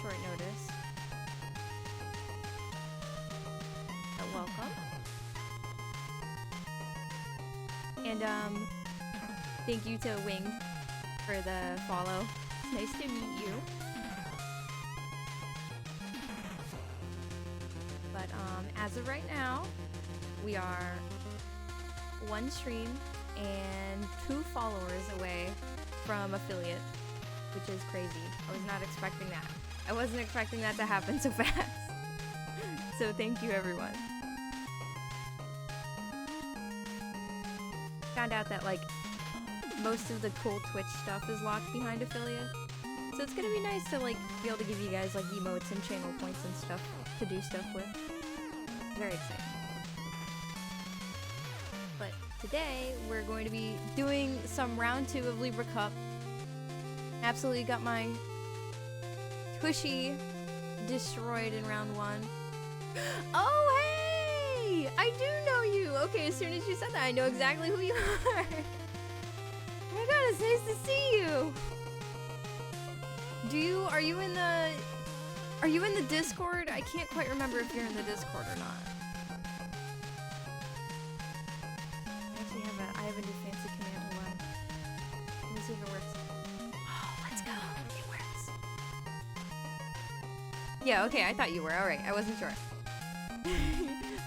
Short notice. Welcome. And thank you to Winged for the follow. It's nice to meet you. But as of right now, we are 1 stream and 2 followers away from affiliate, which is crazy. I was not expecting that. I wasn't expecting that to happen so fast. So thank you, everyone. Found out that like most of the cool Twitch stuff is locked behind affiliate. So it's gonna be nice to like be able to give you guys like emotes and channel points and stuff to do stuff with. Very exciting. But today we're going to be doing some round 2 of Libra Cup. Absolutely got my Tushy destroyed in round 1. Oh, hey! I do know you! Okay, as soon as you said that, I know exactly who you are. Oh my god, it's nice to see you! Are you in the Discord? I can't quite remember if you're in the Discord or not. I have a new fancy command. Hold on. Let me see if it works. Yeah, okay, I thought you were. Alright, I wasn't sure.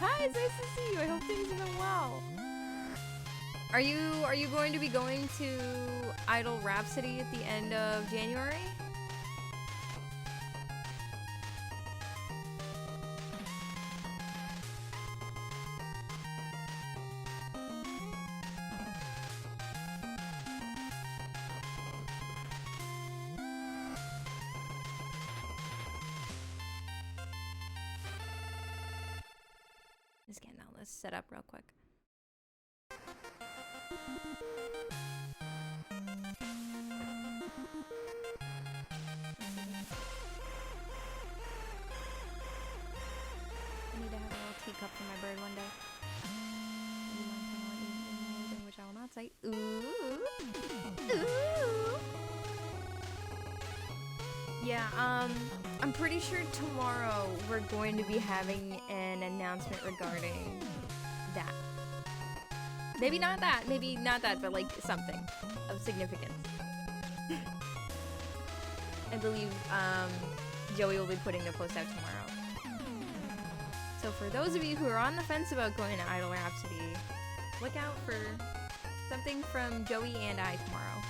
Hi, it's nice to see you. I hope things are going well. Are you going to be going to Idol Rhapsody at the end of January? Just getting all this set up real quick. I need to have a little teacup for my bird one day. Which I will not say. Ooh. Ooh. Yeah, I'm pretty sure tomorrow we're going to be having an announcement regarding that. Maybe not that, but like something of significance. I believe Joey will be putting the post out tomorrow. So for those of you who are on the fence about going to Idol Rhapsody, look out for something from Joey and I tomorrow.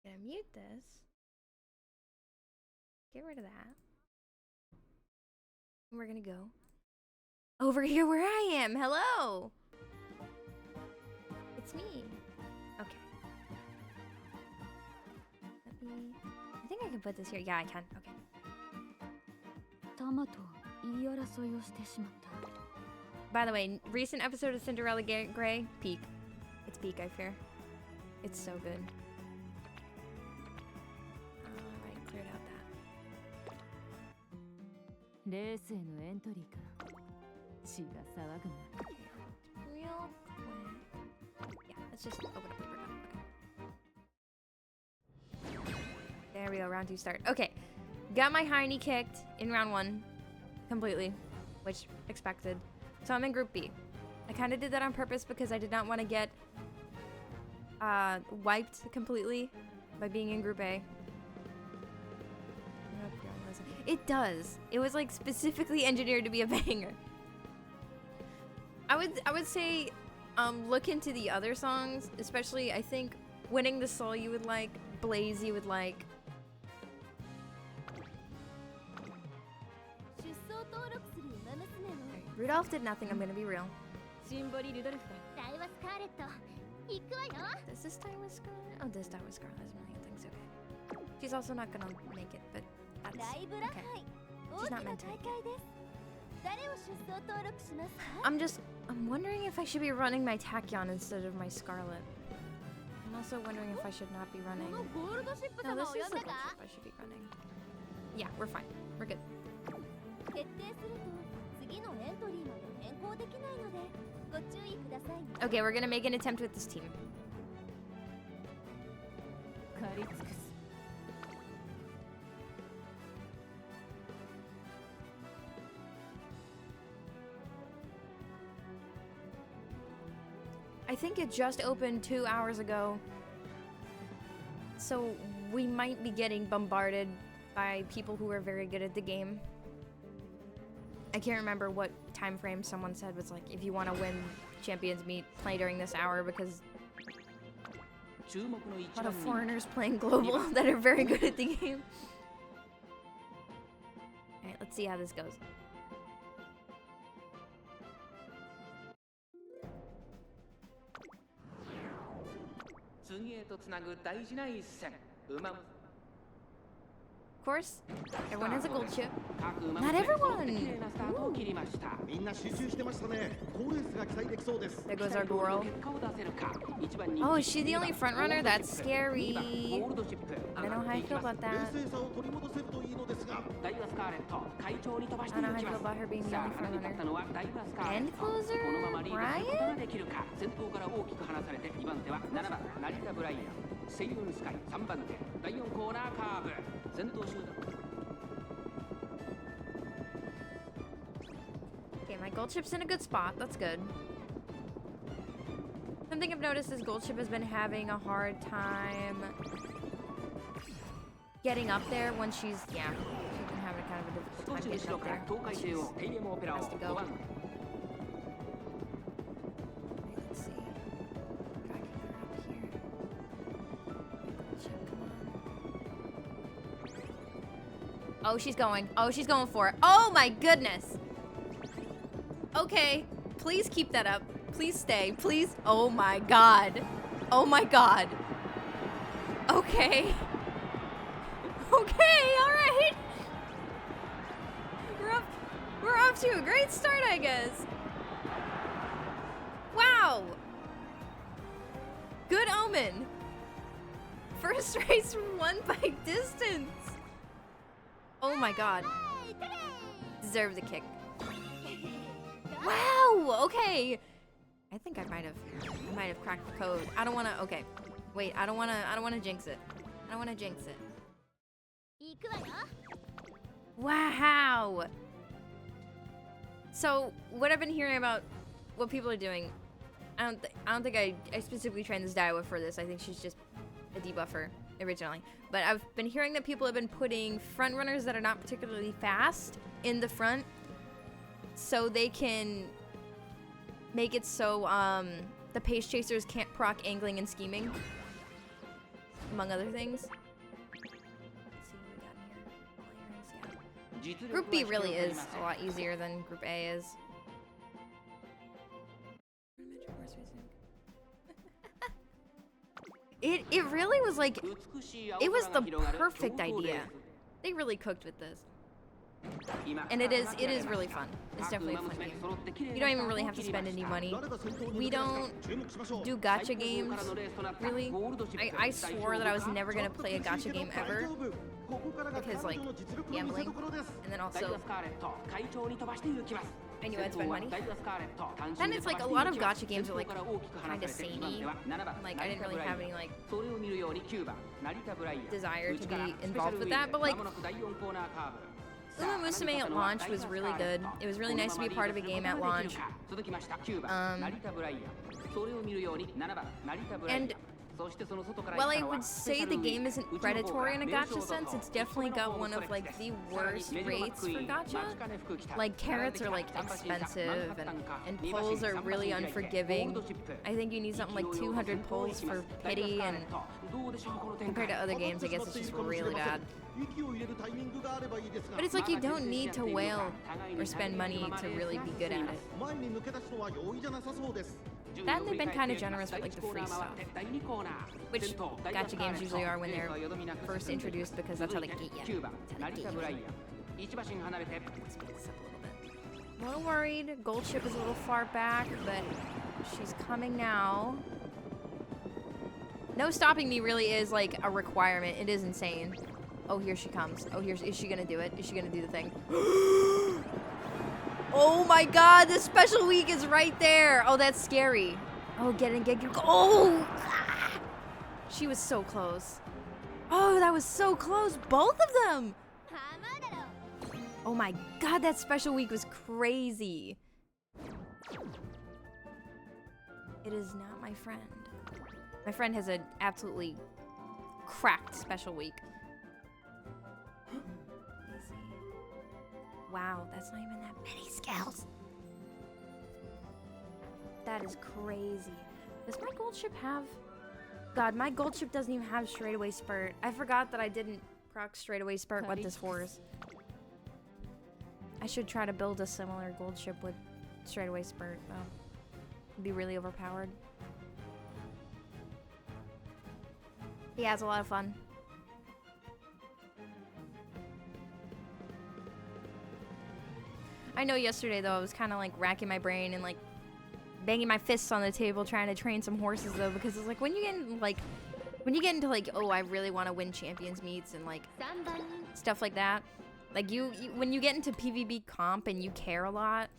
I'm gonna mute this. Get rid of that. We're gonna go over here where I am. Hello! It's me. Okay. Let me... I think I can put this here. Yeah, I can. Okay. By the way, recent episode of Cinderella Grey, peak. It's peak, I fear. It's so good. Alright, cleared out that. Real quick. Yeah, let's just open up LIBRA Cup. Okay. There we go, round 2 start. Okay, got my hiney kicked in round 1 completely, which expected. So I'm in Group B. I kind of did that on purpose because I did not want to get wiped completely by being in Group A. It does. It was like specifically engineered to be a banger. I would say look into the other songs, especially I think Winning the Soul you would like, Blaze you would like. Rudolph did nothing, I'm gonna be real. Does this tie with Scarlet? Oh, this tie with Scarlet has a million things, okay. She's also not gonna make it, but that's okay. She's not meant to make it. I'm wondering if I should be running my Tachyon instead of my Scarlet. I'm also wondering if I should not be running... No, this is the gold ship I should be running. Yeah, we're fine. We're good. Okay, we're gonna make an attempt with this team. I think it just opened 2 hours ago, so we might be getting bombarded by people who are very good at the game. I can't remember what time frame someone said was like, if you want to win Champions Meet, play during this hour, because a lot of foreigners playing global that are very good at the game. Alright, let's see how this goes. Of course, everyone has a gold chip. Not everyone! Ooh. There goes our girl. Oh, is she the only front runner? That's scary. I don't know how I feel about that. I don't know how I feel about her being the only front runner. End closer? Ryan? Okay, my gold chip's in a good spot. That's good. Something I've noticed is gold chip has been having a hard time getting up there when she's, yeah, she's been having kind of a difficult time getting up there. She has to go. Let's see. If I can get her up here. Gold chip, come on. Oh, she's going. Oh, she's going for it. Oh my goodness. Okay, please keep that up. Please stay. Please. Oh my god. Oh my god. Okay. Okay, alright. We're off to a great start, I guess. Wow! Good omen! First race won by distance! Oh my god. Deserve the kick. Wow! Okay! I think I might have cracked the code. I don't wanna, okay. Wait, I don't wanna jinx it. I don't wanna jinx it. Wow! So, what I've been hearing about what people are doing, I don't think I specifically trained this Daiwa for this. I think she's just a debuffer originally. But I've been hearing that people have been putting front runners that are not particularly fast in the front so they can make it so the pace chasers can't proc angling and scheming, among other things. Group B really is a lot easier than Group A is. It really was like, it was the perfect idea. They really cooked with this. And it is really fun. It's definitely a fun game. You don't even really have to spend any money. We don't do gacha games, really. I swore that I was never gonna play a gacha game ever. Because, like, gambling. And then also, I knew I'd spend money. Then it's like a lot of gacha games are like kind of samey. Like, I didn't really have any like desire to be involved with that. But like, Umamusume at launch was really good. It was really nice to be a part of a game at launch. And while I would say the game isn't predatory in a gacha sense, it's definitely got one of like the worst rates for gacha. Like carrots are like expensive and pulls are really unforgiving. I think you need something like 200 pulls for pity, and compared to other games I guess it's just really bad. But it's like you don't need to wail or spend money to really be good at it. Then they've been kind of generous with like the free stuff, which gacha games usually are when they're first introduced, because that's how they get you. A little worried. Gold ship is a little far back, but she's coming now. No stopping me really is like a requirement. It is insane. Oh, here she comes. Oh, is she gonna do it? Is she gonna do the thing? Oh my god, the special week is right there. Oh, that's scary. Oh, get. Oh! She was so close. Oh, that was so close. Both of them. Oh my god, that special week was crazy. It is not my friend. My friend has an absolutely cracked special week. Wow, that's not even that many scales. That is crazy. Does my gold ship have... God, my gold ship doesn't even have straightaway spurt. I forgot that I didn't proc straightaway spurt with this horse. I should try to build a similar gold ship with straightaway spurt, though. It'd be really overpowered. Yeah, it's a lot of fun. I know yesterday, though, I was kind of like racking my brain and like banging my fists on the table trying to train some horses, though, because it's like when you get into like, oh, I really want to win champions meets and like stuff like that, like you when you get into PvP comp and you care a lot,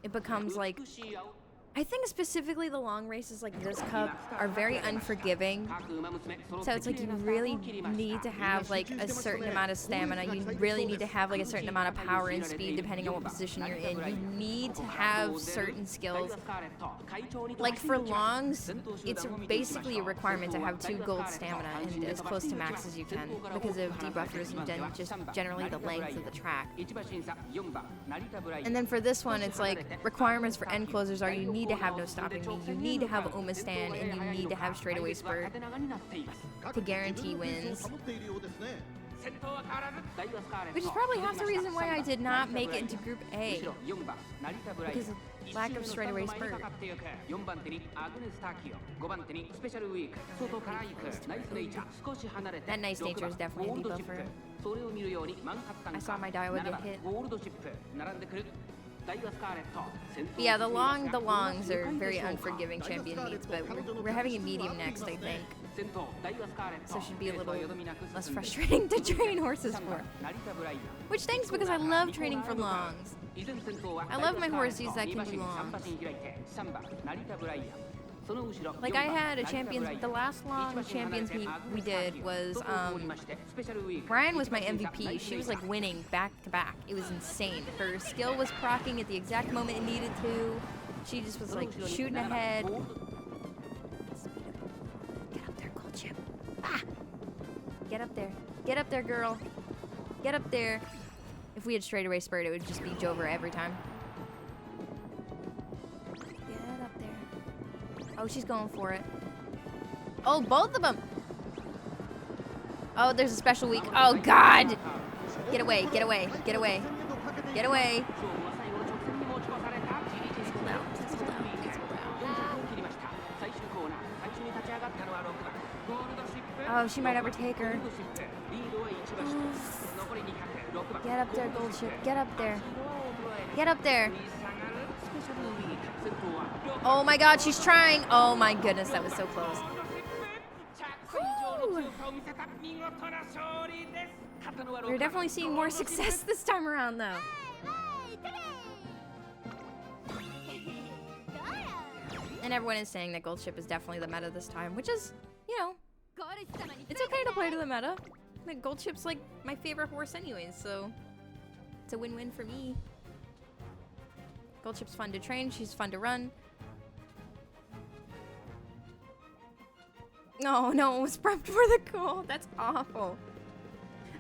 it becomes like, I think specifically the long races like this cup are very unforgiving. So it's like you really need to have like a certain amount of stamina. You really need to have like a certain amount of power and speed depending on what position you're in. You need to have certain skills. Like for longs, it's basically a requirement to have 2 gold stamina and as close to max as you can because of debuffers and then just generally the length of the track. And then for this one, it's like requirements for end closers are you need to have no stopping me, you need to have Uma stand, and you need to have straightaway spurt to guarantee wins. Which is probably half the reason why I did not make it into Group A, because of lack of straightaway spurt. That nice nature is definitely a debuffer. I saw my Daiwa get hit. Yeah, the longs are very unforgiving champion meets, but we're having a medium next, I think. So it should be a little less frustrating to train horses for. Which stinks because I love training for longs. I love my horses that can do longs. Like I had a champions, the last long champions meet we did was, Brian was my MVP. She was like winning back to back. It was insane. Her skill was proccing at the exact moment it needed to. She just was like shooting ahead. Get up there, Gold Chip. Ah! Get up there. Get up there, girl. Get up there. If we had straightaway spurt, it would just be Jover every time. Get up there. Oh, she's going for it. Oh, both of them. Oh, there's a special week. Oh, God. Get away, get away, get away. Get away. Oh, she might overtake her. Get up there, Gold Chip. Get up there. Get up there. Oh my God, she's trying. Oh my goodness, that was so close. Whew. We're definitely seeing more success this time around, though. And everyone is saying that Gold Chip is definitely the meta this time, which is, you know, it's okay to play to the meta. Like, Gold Chip's like my favorite horse anyways, so it's a win-win for me. Gold Chip's fun to train, she's fun to run. Oh no, it was prepped for the cold. That's awful.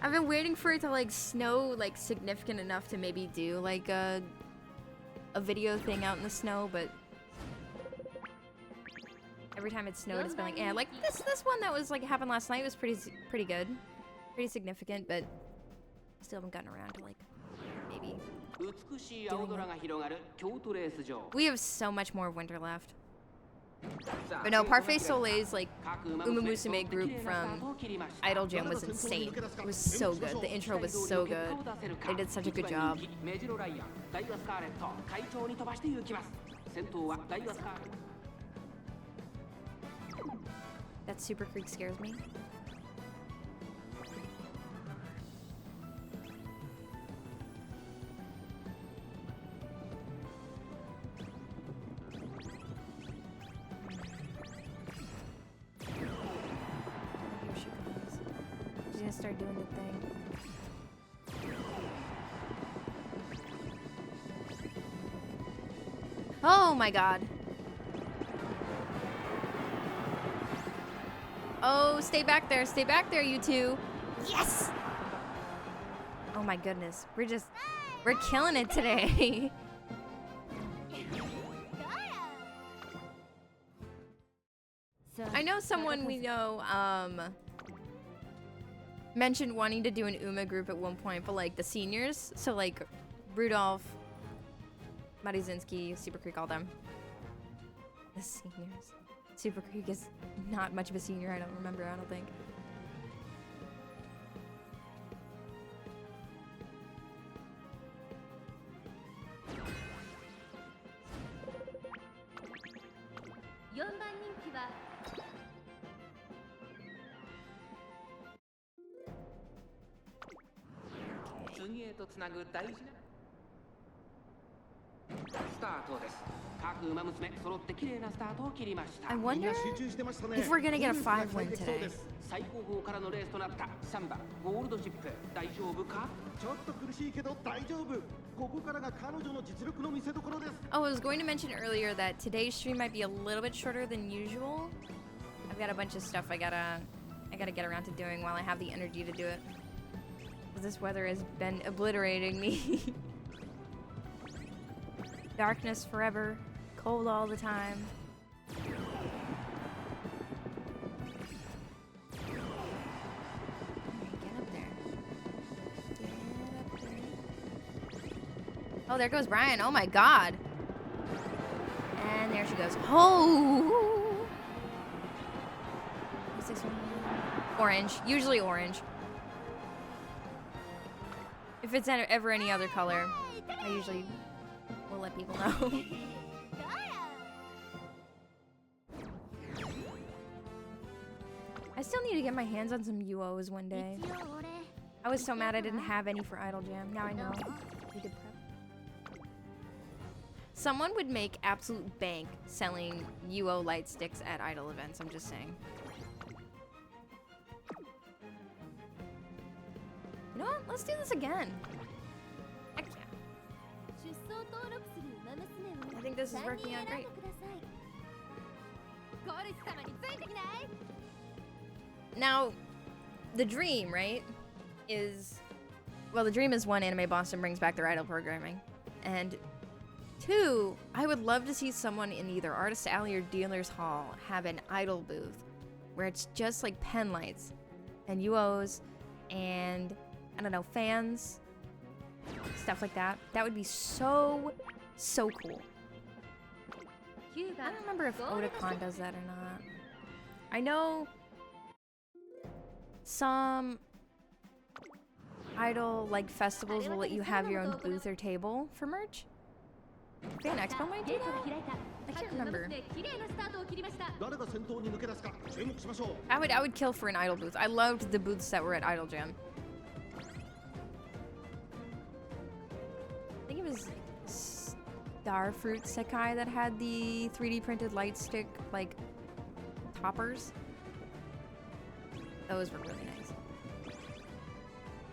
I've been waiting for it to like snow like significant enough to maybe do like a video thing out in the snow, but every time it snowed, it's been like, yeah, like this one that was like happened last night was pretty good, pretty significant, but still haven't gotten around to like maybe doing it. We have so much more of winter left. But no, Parfait Soleil's like Umamusume group from Idol Jam was insane. It was so good. The intro was so good. They did such a good job. That Super Creek scares me. She's gonna start doing the thing. Oh my God. Oh, stay back there, you two. Yes! Oh my goodness, we're killing it today. I know someone we know, mentioned wanting to do an Uma group at one point, but like the seniors, so like Rudolph, Marizinski, Super Creek, all them. The seniors. Super Creek is not much of a senior, I don't think. I wonder if we're gonna get a 5-win today. Oh, I was going to mention earlier that today's stream might be a little bit shorter than usual. I've got a bunch of stuff I gotta get around to doing while I have the energy to do it. This weather has been obliterating me. Darkness forever, cold all the time. Get up there. Get up there. Oh, there goes Brian. Oh my God. And there she goes. Oh! Orange. Usually orange. If it's ever any other color, I usually let people know. I still need to get my hands on some UOs one day. I was so mad I didn't have any for Idle Jam. Now I know. We did prep. Someone would make absolute bank selling UO light sticks at Idle events, I'm just saying. You know what? Let's do this again. Heck yeah. I think this is working out great. Now, the dream, right, is... Well, the dream is one, Anime Boston brings back their idol programming. And two, I would love to see someone in either Artist Alley or Dealer's Hall have an idol booth where it's just like pen lights and UOs and, I don't know, fans, stuff like that. That would be so, so cool. I don't remember if Otakon does that or not. I know some idol like festivals will let you have your own booth or table for merch. Fan Expo might do that? I can't remember. I would kill for an idol booth. I loved the booths that were at Idle Jam. I think it was Starfruit Sekai that had the 3D printed light stick like toppers. Those were really nice.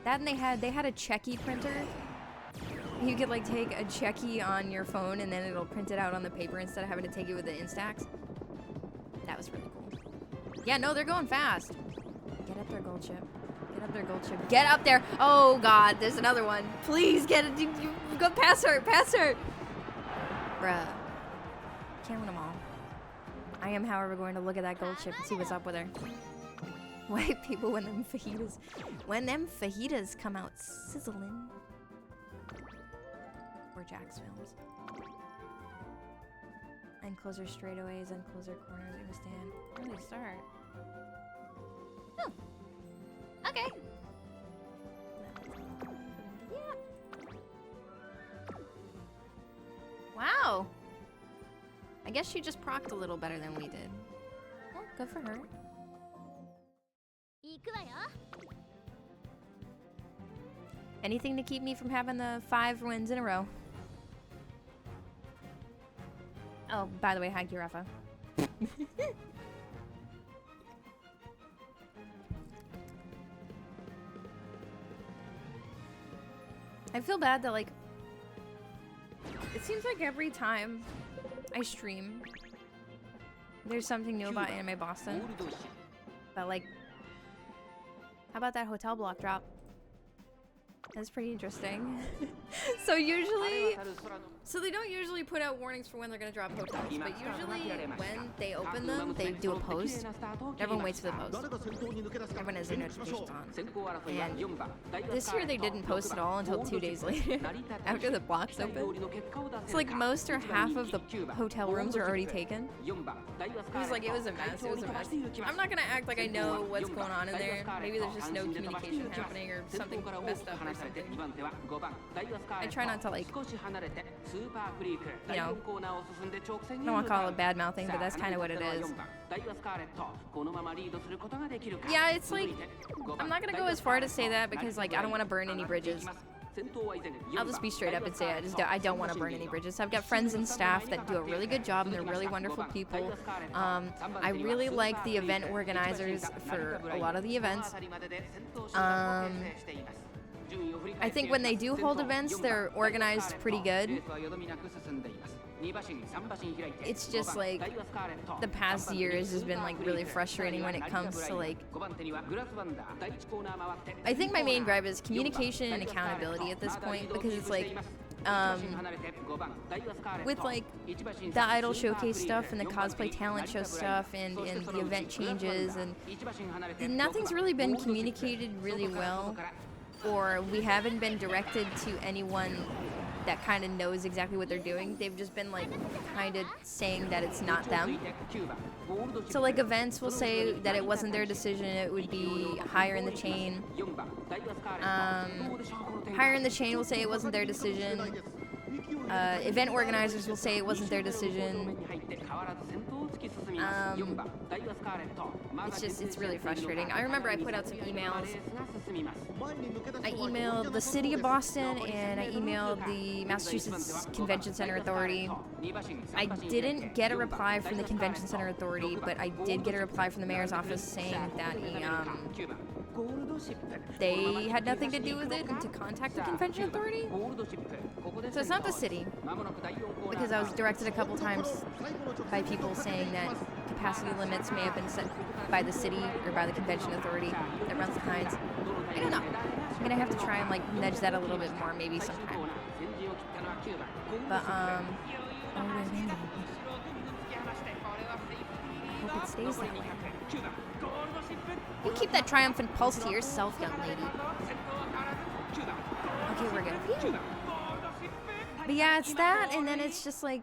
That and they had a Checky printer. You could like take a Checky on your phone and then it'll print it out on the paper instead of having to take it with the Instax. That was really cool. Yeah, no, they're going fast. Get up there, Gold Chip. Get up there, Gold Chip. Get up there! Oh god, there's another one. Please get it. You go past her. Pass her. Bruh. Can't win them all. I am, however, going to look at that Gold Chip and see what's up with her. White people when them fajitas come out sizzling. Or Jack's films. And closer straightaways and closer corners. Understand? Where do they start? Oh. Okay. Yeah. Wow. I guess she just procced a little better than we did. Well, good for her. Anything to keep me from having the 5 wins in a row. Oh, by the way, hi, Kirafa. I feel bad that, like, it seems like every time I stream, there's something new about Anime Boston. But, like, how about that hotel block drop? That's pretty interesting. So they don't usually put out warnings for when they're gonna drop hotels, but usually when they open them, they do a post. Everyone waits for the post. Everyone has their notifications on. And this year they didn't post at all until 2 days later, after the blocks opened. So like most or half of the hotel rooms are already taken. It was a mess. It was a mess. I'm not gonna act like I know what's going on in there. Maybe there's just no communication happening or something messed up or something. I try not to, like, you know, I don't want to call it bad mouthing, but that's kind of what it is. Yeah, it's like, I'm not going to go as far to say that because, like, I don't want to burn any bridges. I'll just be straight up and say I don't want to burn any bridges. I've got friends and staff that do a really good job and they're really wonderful people. I really like the event organizers for a lot of the events. I think when they do hold events, they're organized pretty good. It's just like the past years has been like really frustrating when it comes to like, I think my main gripe is communication and accountability at this point, because it's like with like the idol showcase stuff and the cosplay talent show stuff and the event changes, and nothing's really been communicated really well, or we haven't been directed to anyone that kind of knows exactly what they're doing. They've just been like kind of saying that it's not them. So like events will say that it wasn't their decision, it would be higher in the chain. Higher in the chain will say it wasn't their decision. Event organizers will say it wasn't their decision. It's really frustrating. I remember I put out some emails. I emailed the city of Boston and I emailed the Massachusetts Convention Center Authority. I didn't get a reply from the Convention Center Authority, but I did get a reply from the mayor's office saying that they had nothing to do with it and to contact the Convention Authority. So it's not the city, because I was directed a couple times by people saying that capacity limits may have been set by the city or by the Convention Authority that runs the Heinz. I don't know. I'm gonna have to try and like nudge that a little bit more maybe sometime. But I hope it stays that way. You keep that triumphant pulse to yourself, young lady. Okay, we're good. Phew. But yeah, it's that, and then it's just like,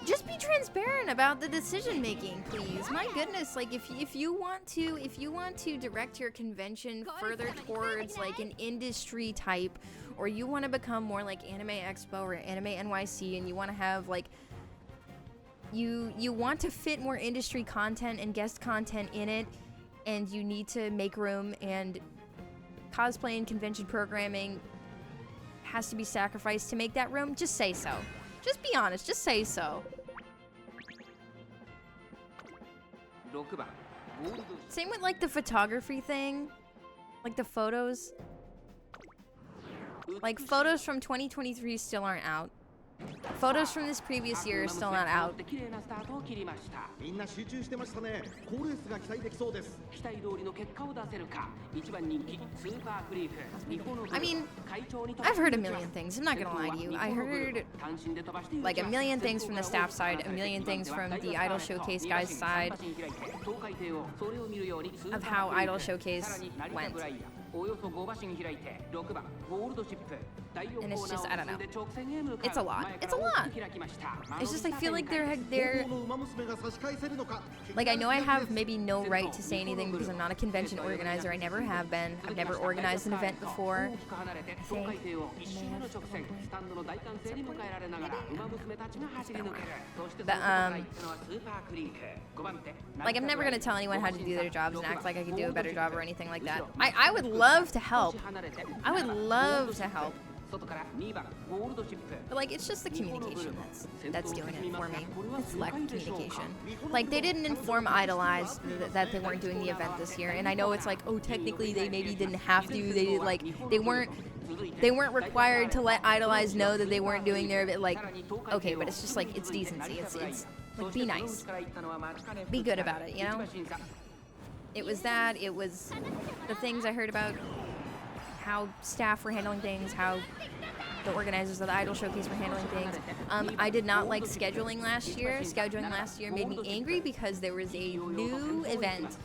just be transparent about the decision making, please. My goodness, like if you want to direct your convention further towards like an industry type, or you want to become more like Anime Expo or Anime NYC, and you want to have like you want to fit more industry content and guest content in it, and you need to make room, and cosplay and convention programming has to be sacrificed to make that room, just say so. Just be honest, just say so. Same with like the photography thing, like the photos. Like photos from 2023 still aren't out. Photos from this previous year are still not out. I mean, I've heard a million things. I'm not gonna lie to you. I heard like a million things from the staff side, a million things from the Idol Showcase guys' side of how Idol Showcase went. And it's just, I don't know. It's a lot. It's a lot. It's just, I feel like they're like, I know I have maybe no right to say anything because I'm not a convention organizer. I never have been. I've never organized an event before. I think. But, like, I'm never gonna tell anyone how to do their jobs and act like I could do a better job or anything like that. I would love to help. I would love to help. But like, it's just the communication that's doing it for me. It's lack of communication. Like, they didn't inform Idolize that they weren't doing the event this year, and I know it's like, oh, technically they maybe didn't have to. They like they weren't required to let Idolize know that they weren't doing their event. Like, okay, but it's just like, it's decency. It's like, be nice, be good about it, you know. It was that. It was the things I heard about how staff were handling things, how the organizers of the Idol Showcase were handling things. I did not like scheduling last year. Scheduling last year made me angry because there was a new event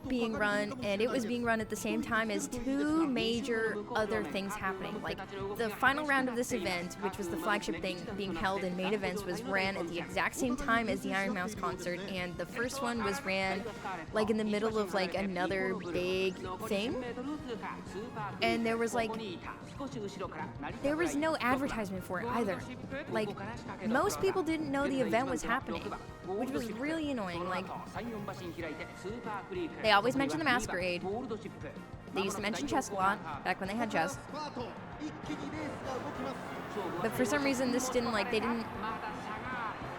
being run, and it was being run at the same time as two major other things happening. Like, the final round of this event, which was the flagship thing being held in main events, was ran at the exact same time as the Iron Mouse concert, and the first one was ran like in the middle of like another big thing, and there was no advertisement for it either. Like, most people didn't know the event was happening, which was really annoying. Like, they always mention the Masquerade. They used to mention chess a lot back when they had chess. But for some reason, this didn't, like, they didn't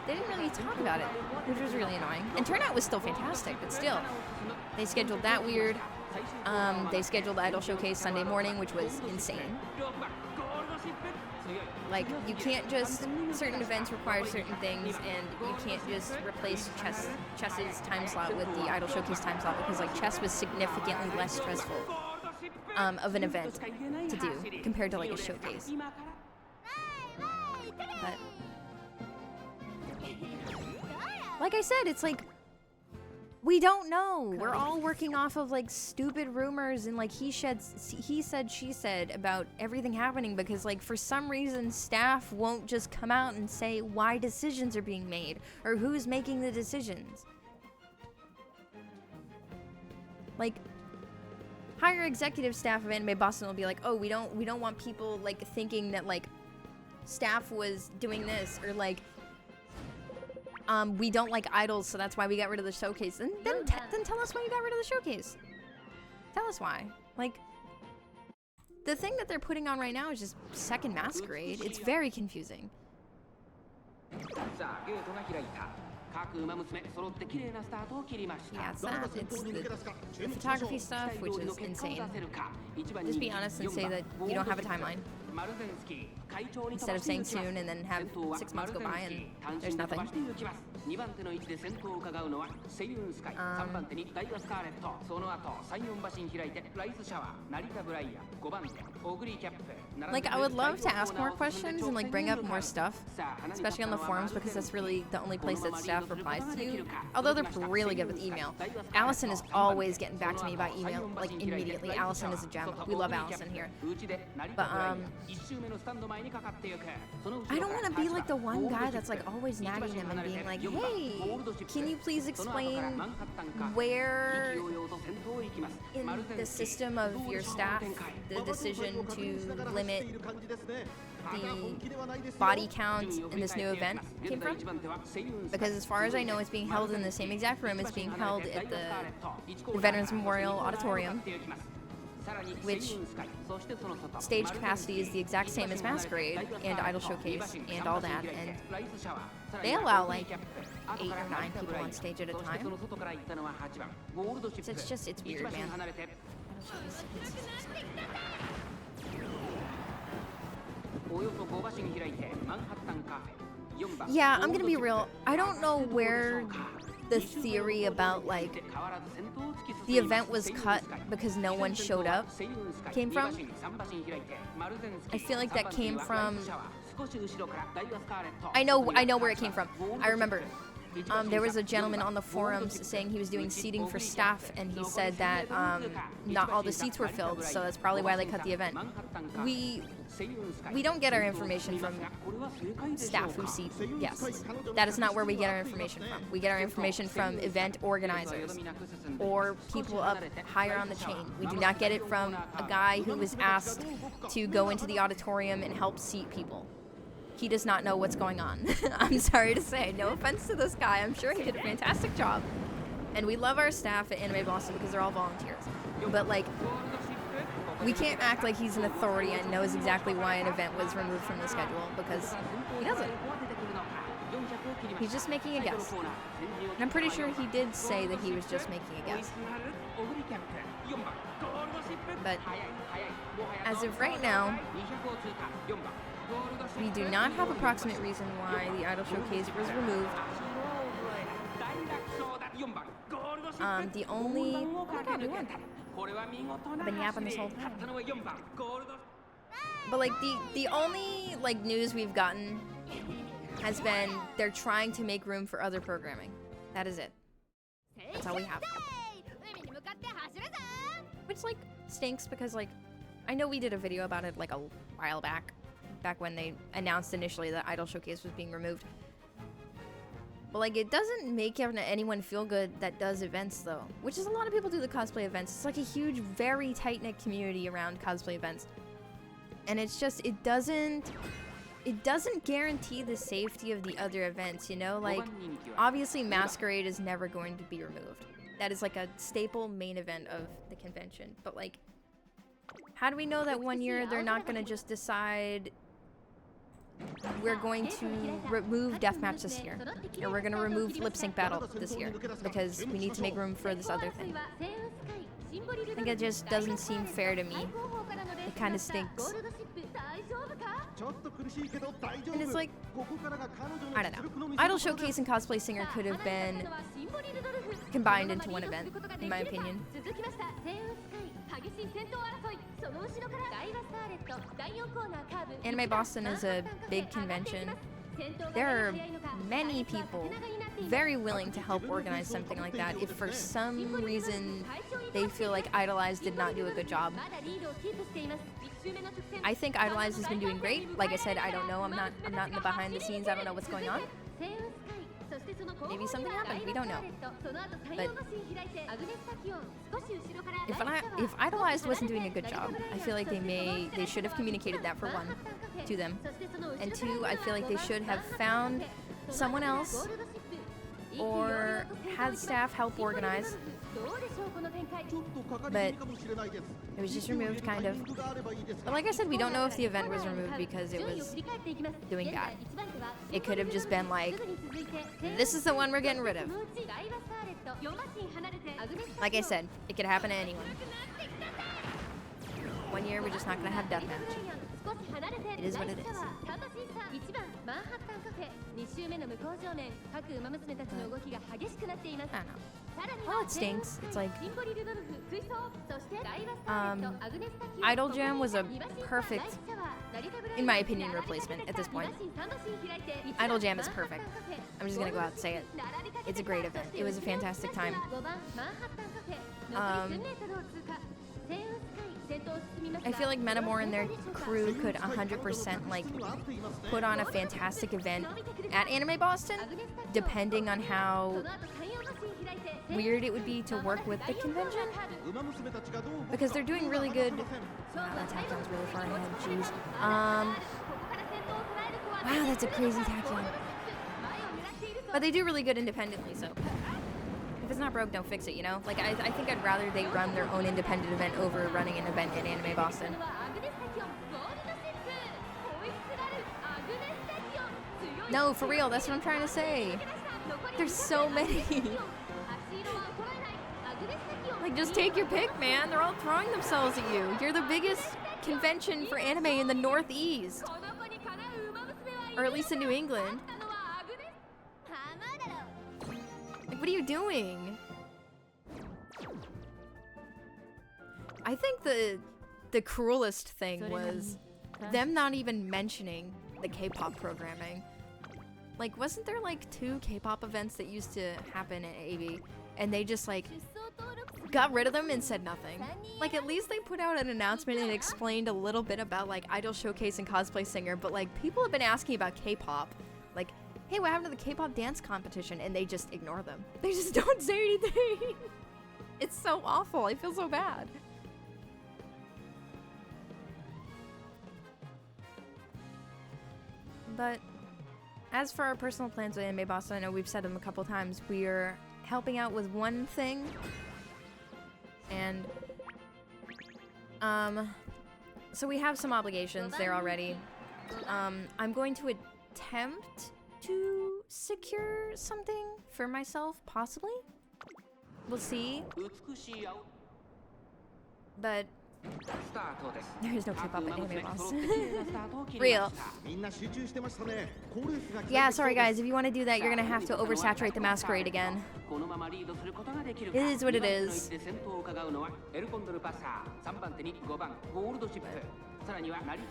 really talk about it, which was really annoying. And turnout was still fantastic, but still, they scheduled that weird. They scheduled the Idol Showcase Sunday morning, which was insane. Like, you can't just, certain events require certain things, and you can't just replace chess's time slot with the Idol Showcase time slot, because like, chess was significantly less stressful of an event to do compared to like a showcase. But like I said, it's like, we don't know. We're all working off of like stupid rumors and like he said, she said about everything happening, because like for some reason staff won't just come out and say why decisions are being made or who's making the decisions. Like, higher executive staff of Anime Boston will be like, oh, we don't want people like thinking that like staff was doing this, or like we don't like idols, so that's why we got rid of the showcase. Then tell us why you got rid of the showcase. Tell us why. Like, the thing that they're putting on right now is just Second Masquerade. It's very confusing. Yeah, it's that. It's the photography stuff, which is insane. Just be honest and say that you don't have a timeline. Instead of saying soon and then have 6 months go by and there's nothing. Like, I would love to ask more questions and like bring up more stuff, especially on the forums, because that's really the only place that staff replies to you. Although they're really good with email. Allison is always getting back to me by email, like immediately. Allison is a gem. We love Allison here. But I don't want to be like the one guy that's like always nagging them and being like, hey, can you please explain where in the system of your staff the decision to limit the body count in this new event came from? Because as far as I know, it's being held in the same exact room. It's being held at the Veterans Memorial Auditorium, which stage capacity is the exact same as Masquerade and Idol Showcase and all that, and they allow like 8 or 9 people on stage at a time. It's just, it's weird, man. Yeah, I'm gonna be real. I don't know where the theory about like the event was cut because no one showed up came from. I feel like that came from, I know where it came from. I remember there was a gentleman on the forums saying he was doing seating for staff, and he said that not all the seats were filled, so that's probably why they cut the event. We don't get our information from staff who seat guests. That is not where we get our information from. We get our information from event organizers or people up higher on the chain. We do not get it from a guy who was asked to go into the auditorium and help seat people. He does not know what's going on. I'm sorry to say. No offense to this guy. I'm sure he did a fantastic job. And we love our staff at Anime Boston because they're all volunteers. But like, we can't act like he's an authority and knows exactly why an event was removed from the schedule, because he doesn't. He's just making a guess. And I'm pretty sure he did say that he was just making a guess. But as of right now, we do not have approximate reason why the Idol Showcase was removed. The only... Oh my god, we won. I've been yapping this whole time. But like, the only like news we've gotten has been they're trying to make room for other programming. That is it. That's all we have. Which like stinks, because like, I know we did a video about it like a while back when they announced initially that Idol Showcase was being removed. But like, it doesn't make anyone feel good that does events though, which is a lot of people do the cosplay events. It's like a huge, very tight-knit community around cosplay events. And it's just, it doesn't guarantee the safety of the other events, you know? Like, obviously Masquerade is never going to be removed. That is like a staple main event of the convention. But like, how do we know that one year they're not gonna just decide we're going to remove deathmatch this year, or we're going to remove lip sync battle this year because we need to make room for this other thing? I think it just doesn't seem fair to me. It kind of stinks. And it's like, I don't know. Idol Showcase and Cosplay Singer could have been combined into one event, in my opinion. Anime Boston is a big convention. There are many people very willing to help organize something like that if for some reason they feel like Idolize did not do a good job. I think Idolize has been doing great. Like I said, I don't know. I'm not in the behind the scenes. I don't know what's going on. Maybe something happened. We don't know. But if Idolized wasn't doing a good job, I feel like they should have communicated that for one to them, and two, I feel like they should have found someone else or had staff help organize. But it was just removed, kind of. But like I said, we don't know if the event was removed because it was doing bad. It could have just been like, this is the one we're getting rid of. Like I said, it could happen to anyone. One year, we're just not going to have deathmatch. It is what it is. I don't know. Well, it stinks. It's like, Idol Jam was a perfect, in my opinion, replacement at this point. Idol Jam is perfect. I'm just gonna go out and say it. It's a great event. It was a fantastic time. I feel like Metamore and their crew could 100% like put on a fantastic event at Anime Boston, depending on how weird it would be to work with the convention, because they're doing really good. Wow, that tachyon's really far ahead. Jeez. Wow, that's a crazy tachyon. But they do really good independently, so if it's not broke, don't fix it, you know? Like, I think I'd rather they run their own independent event over running an event at Anime Boston. No, for real, that's what I'm trying to say. There's so many. Like, just take your pick, man. They're all throwing themselves at you. You're the biggest convention for anime in the Northeast. Or at least in New England. Like, what are you doing? I think the cruelest thing was them not even mentioning the K-pop programming. Like, wasn't there like 2 K-pop events that used to happen at AB, and they just like got rid of them and said nothing? Like, at least they put out an announcement and explained a little bit about like Idol Showcase and Cosplay Singer, but like people have been asking about K-pop. Like, hey, what happened to the K-pop dance competition? And they just ignore them. They just don't say anything. It's so awful. I feel so bad. But as for our personal plans with Anime Boston, I know we've said them a couple times. We're helping out with one thing. And, so we have some obligations there already. I'm going to attempt to secure something for myself, possibly. We'll see. But there is no K-pop at Anime Boston. Real. Yeah, sorry guys, if you want to do that, you're gonna have to oversaturate the masquerade again. It is what it is.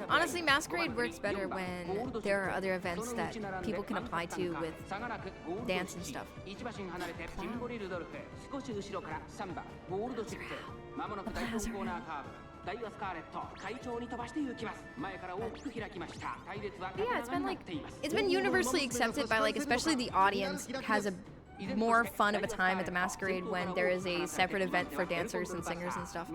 Honestly, masquerade works better when there are other events that people can apply to with dance and stuff. Yeah, it's been universally accepted by like, especially the audience has a more fun of a time at the masquerade when there is a separate event for dancers and singers and stuff.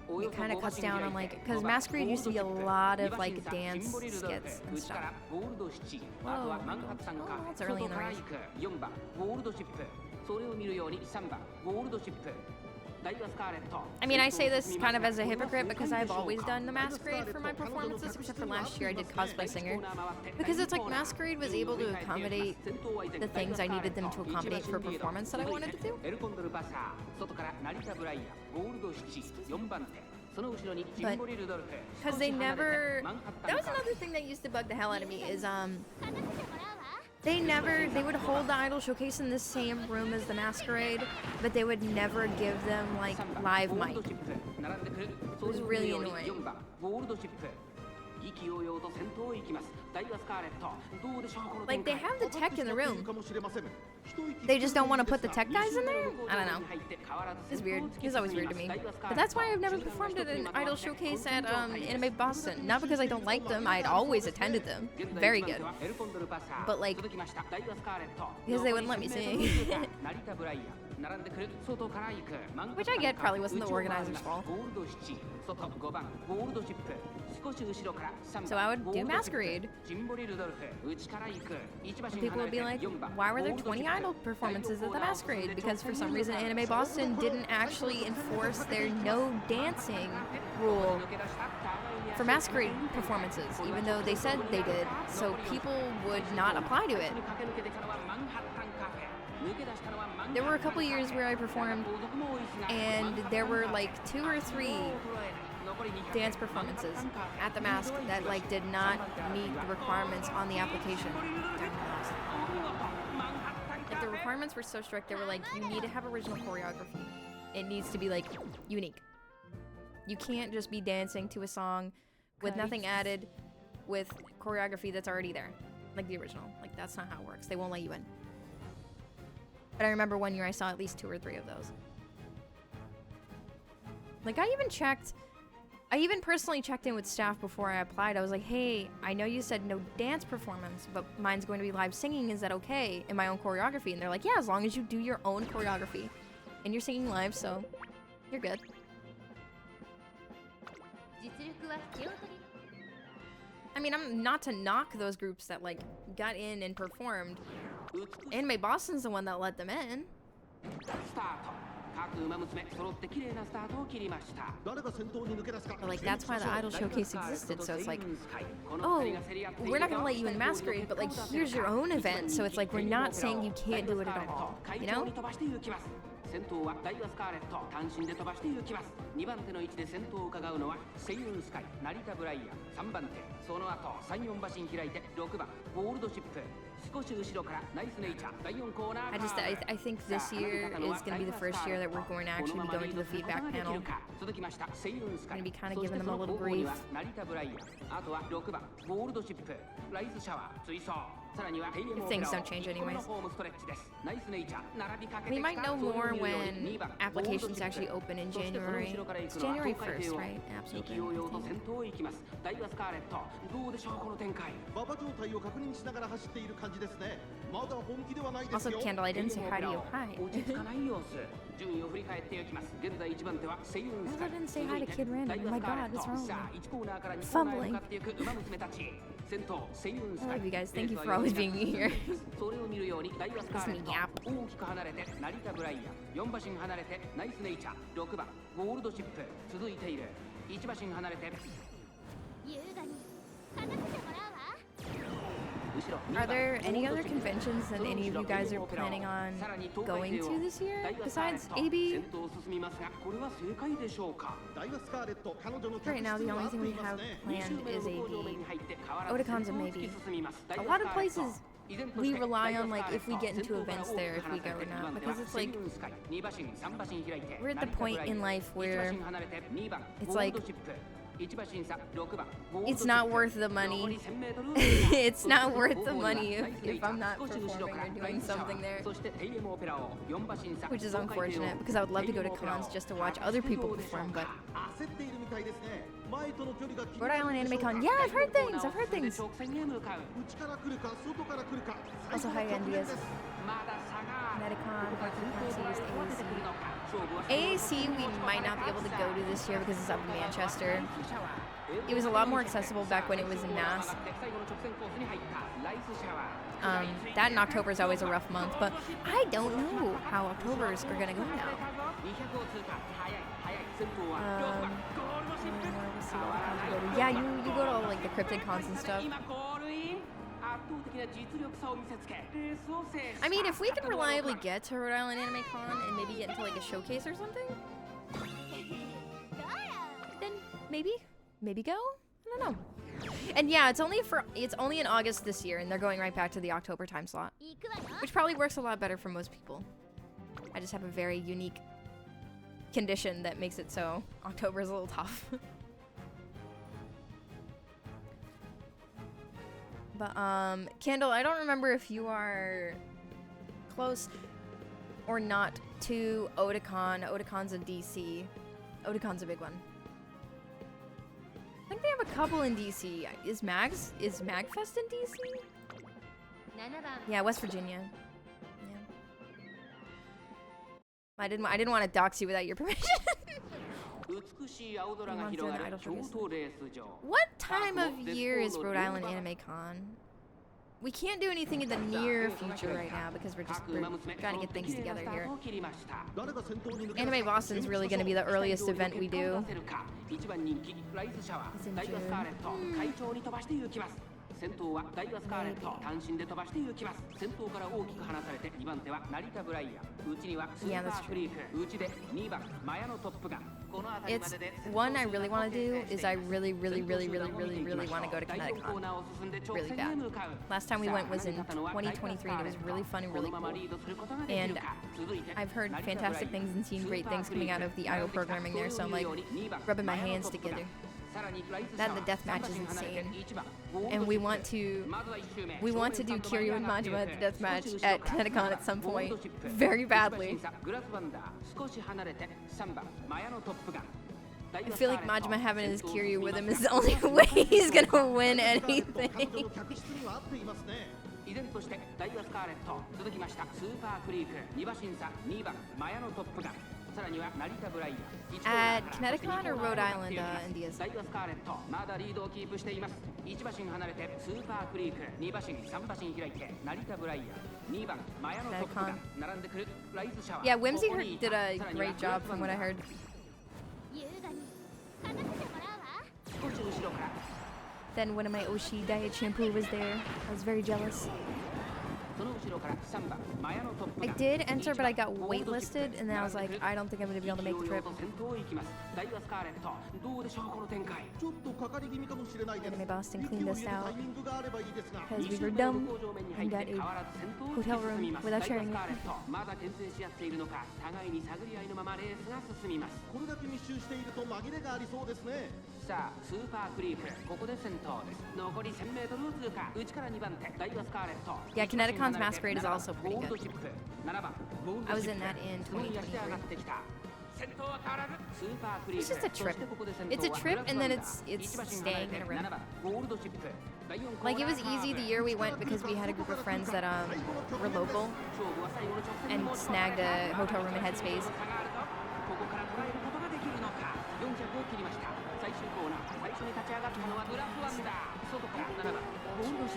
It kind of cuts down on like, because masquerade used to be a lot of like dance skits and stuff. Whoa, it's early in the race. I mean, I say this kind of as a hypocrite because I've always done the masquerade for my performances, except for last year I did Cosplay Singer. Because it's like masquerade was able to accommodate the things I needed them to accommodate for a performance that I wanted to do. But, because they never, that was another thing that used to bug the hell out of me is, they would hold the Idol Showcase in the same room as the masquerade, but they would never give them, like, live mic. It was really annoying. Like, they have the tech in the room. They just don't want to put the tech guys in there? I don't know. It's weird. It's always weird to me. But that's why I've never performed at an idol showcase at Anime Boston. Not because I don't like them. I'd always attended them. Very good. But like, because they wouldn't let me sing. Which I get probably wasn't the organizer's fault. So I would do Masquerade. And people would be like, why were there 20 idol performances at the Masquerade? Because for some reason Anime Boston didn't actually enforce their no dancing rule for Masquerade performances, even though they said they did. So people would not apply to it. There were a couple years where I performed and there were like 2 or 3 dance performances at the Mask that like did not meet the requirements on the application. Like, the requirements were so strict, they were like, you need to have original choreography. It needs to be like unique. You can't just be dancing to a song with nothing added with choreography that's already there, like the original. Like, that's not how it works. They won't let you in. But I remember one year I saw at least 2 or 3 of those. Like, I even personally checked in with staff before I applied. I was like, hey, I know you said no dance performance, but mine's going to be live singing. Is that okay? In my own choreography? And they're like, yeah, as long as you do your own choreography. And you're singing live, so you're good. I mean, I'm not to knock those groups that, like, got in and performed. Anime Boston's the one that let them in. But, like, that's why the Idol Showcase existed, so it's like, oh, we're not gonna let you in Masquerade, but, like, here's your own event, so it's like, we're not saying you can't do it at all, you know? 先頭はダイワスカーレット単身で飛ばして行きます2番手の位置で先頭を伺うのはセイウンスカイ成田ブライアン3番手その後3、4馬身開いて6番ゴールドシップ少し後ろからナイスネイチャー第4コーナー I think this year is going to be the first year that we're going to actually be going to the feedback panel. 続きましたセイウンスカイ Going to be kind of giving them a little brief. 成田ブライアンあとは6番ゴールドシップライズシャワー追走 If things don't change anyways. We might know more when applications actually open in January. It's January 1st, right? Absolutely. Also, Kendall, I didn't say hi to you. Hi. I didn't say hi to Kid Random. Oh my god, what's wrong with me? Fumbling. I love you guys. Thank you for always being here. This me yap. 4馬身離れてナイスネイチャー6番ゴールドシップ続いている1馬身離れて Are there any other conventions that any of you guys are planning on going to this year besides AB? Right now, the only thing we have planned is AB. Otacon's a maybe. A lot of places we rely on, like, if we get into events there, if we go or not, because it's like, we're at the point in life where it's like, it's not worth the money. It's not worth the money if I'm not performing or doing something there. Which is unfortunate, because I would love to go to cons just to watch other people perform, but... Rhode Island Anime Con. Yeah, I've heard things! I've heard things! Also, hi, Andias. Medicon, AAC, we might not be able to go to this year because it's up in Manchester. It was a lot more accessible back when it was in Mass. That in October is always a rough month, but I don't know how Octobers are gonna go now. Yeah, you go to all, like, the cryptid cons and stuff. I mean, if we can reliably get to Rhode Island Anime Con and maybe get into, like, a showcase or something, then maybe go? I don't know. And yeah, it's only in August this year, and they're going right back to the October time slot, which probably works a lot better for most people. I just have a very unique condition that makes it so October is a little tough. But, Candle, I don't remember if you are close or not to Otakon. Otakon's in DC. Otakon's a big one. I think they have a couple in DC. Is Magfest in DC? Yeah, West Virginia. Yeah. I didn't want to dox you without your permission. What time of year is Rhode Island Anime Con? We can't do anything in the near future right now because we're trying to get things together here. Anime Boston's really going to be the earliest event we do. It's in June. 先頭はダイワスカーレット単身で飛ばして行きます先頭から大きく離されて2番手は成田ブライヤー内にはスーパーフリーク内で2番マヤのトップガン It's one I really want to do is I really want to go to ConnectiCon really bad. Last time we went was in 2023 and it was really fun and really cool. And I've heard fantastic things and seen great things coming out of the IO programming there, so I'm like rubbing my hands together. That and the death match is insane. And we want to do Kiryu and Majima at the death match at ConnectiCon at some point. Very badly. I feel like Majima having his Kiryu with him is the only way he's gonna win anything. At ConnectiCon or Rhode Island, India's? Yeah, Whimsy did a great job from what I heard. Then one of my Oshi diet shampoo was there. I was very jealous. I did enter, but I got waitlisted, and then I was like, I don't think I'm going to be able to make the trip. Anime Boston cleaned us out because we were dumb and got a hotel room without sharing it. Yeah, ConnectiCon's Masquerade is also pretty good. I was in that in 2023. It's just a trip. It's a trip, and then it's staying in a room. Like, it was easy the year we went because we had a group of friends that were local and snagged a hotel room in Headspace.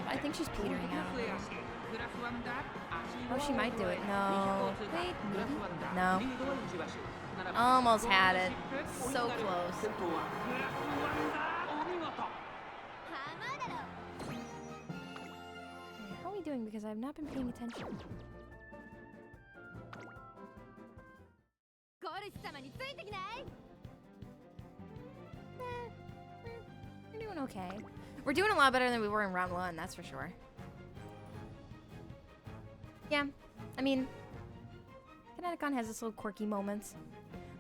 I think she's petering out. Oh, she might do it. No. Wait, maybe? No. Almost had it. So close. How are we doing? Because I've not been paying attention. We're doing okay. We're doing a lot better than we were in round one, that's for sure. Yeah, I mean, ConnectiCon has its little quirky moments.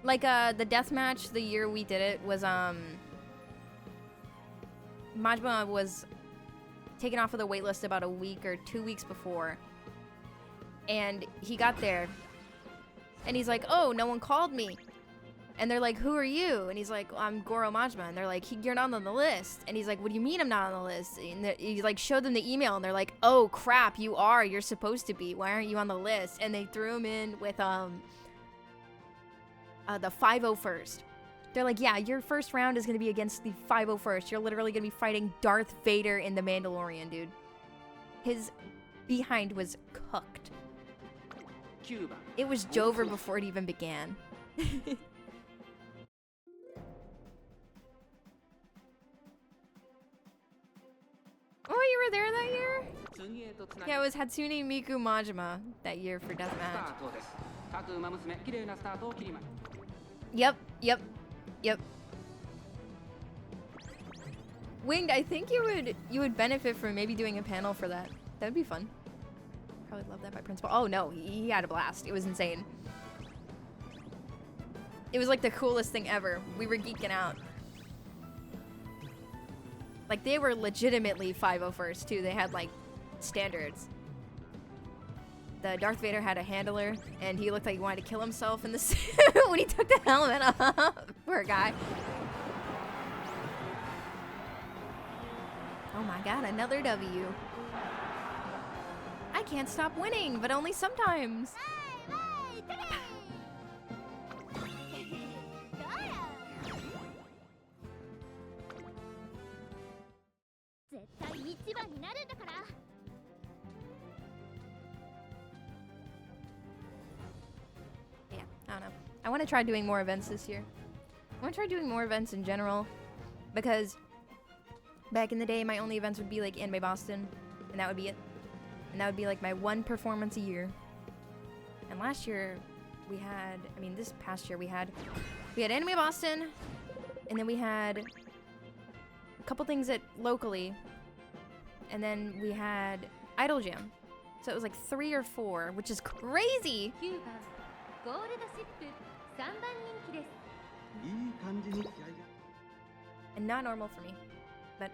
Like, the deathmatch the year we did it was, Majima was taken off of the waitlist about a week or 2 weeks before. And he got there, and he's like, oh, no one called me. And they're like, who are you? And he's like, well, I'm Goro Majima. And they're like, you're not on the list. And he's like, what do you mean I'm not on the list? And he like showed them the email, and they're like, oh crap, you are. You're supposed to be. Why aren't you on the list? And they threw him in with the 501st. They're like, yeah, your first round is gonna be against the 501st. You're literally gonna be fighting Darth Vader in The Mandalorian, dude. His behind was cooked. It was Jover before it even began. Oh, you were there that year? Yeah, it was Hatsune Miku Majima that year for deathmatch. Yep. Winged, I think you would benefit from maybe doing a panel for that. That'd be fun. Probably love that by principal. Oh no, he had a blast. It was insane. It was like the coolest thing ever. We were geeking out. Like, they were legitimately 501st, too. They had, like, standards. The Darth Vader had a handler, and he looked like he wanted to kill himself in the suit when he took the helmet off. Poor guy. Oh my god, another W. I can't stop winning, but only sometimes. Yeah, I don't know. I want to try doing more events this year. I want to try doing more events in general, because back in the day, my only events would be like Anime Boston, and that would be it. And that would be like my one performance a year. And last year, we had, I mean, this past year we had Anime Boston, and then we had a couple things at locally, and then we had Idol Jam. So it was like 3 or 4, which is crazy. And not normal for me, but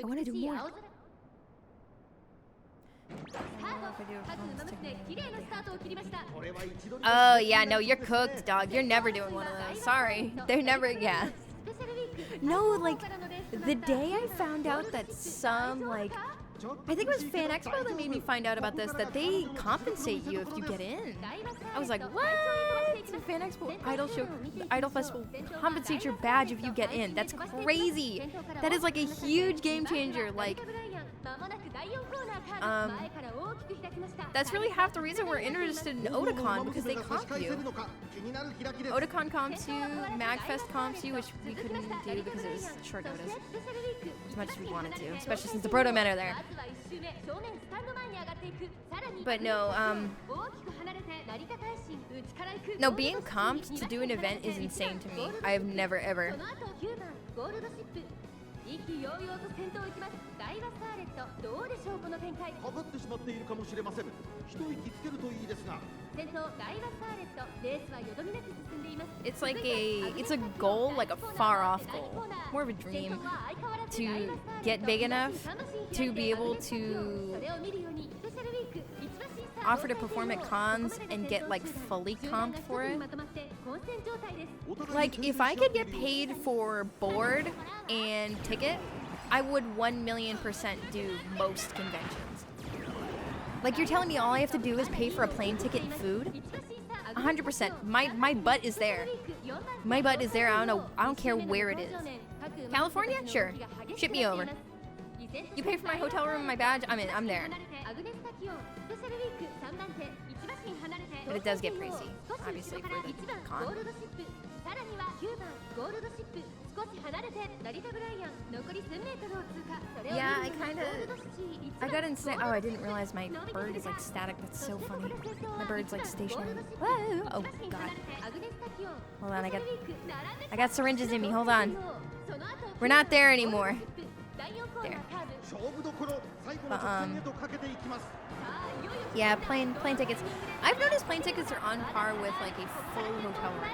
I want to do more. Oh yeah, no, you're cooked, dog. You're never doing one of those. Sorry. They're never, yeah. No, like, the day I found out that some, like, I think it was Fan Expo that made me find out about this, that they compensate you if you get in. I was like, what? Fan Expo Idol Festival compensates your badge if you get in. That's crazy. That is like a huge game changer. Like, that's really half the reason we're interested in Otakon, because they comp you. Otakon comps you, MagFest comps you, which we couldn't do because it was short notice. As much as we wanted to, especially since the Proto Men are there. But no, no, being comped to do an event is insane to me. I have never ever. It's like it's a goal, like a far off goal, more of a dream, to get big enough to be able to offer to perform at cons and get like fully comped for it. Like, if I could get paid for board and ticket, I would 1,000,000% do most conventions. Like, you're telling me all I have to do is pay for a plane ticket and food? 100%. My butt is there. My butt is there. I don't care where it is. California? Sure. Ship me over. You pay for my hotel room and my badge? I'm in. I'm there. But it does get pricey, obviously, for the con. Yeah, I got insane. Oh, I didn't realize my bird is like static. That's so funny. My bird's like stationary. Whoa. Oh god. Hold on, I got syringes in me. Hold on. We're not there anymore. There. But, yeah, plane tickets. I've noticed plane tickets are on par with like a full hotel room,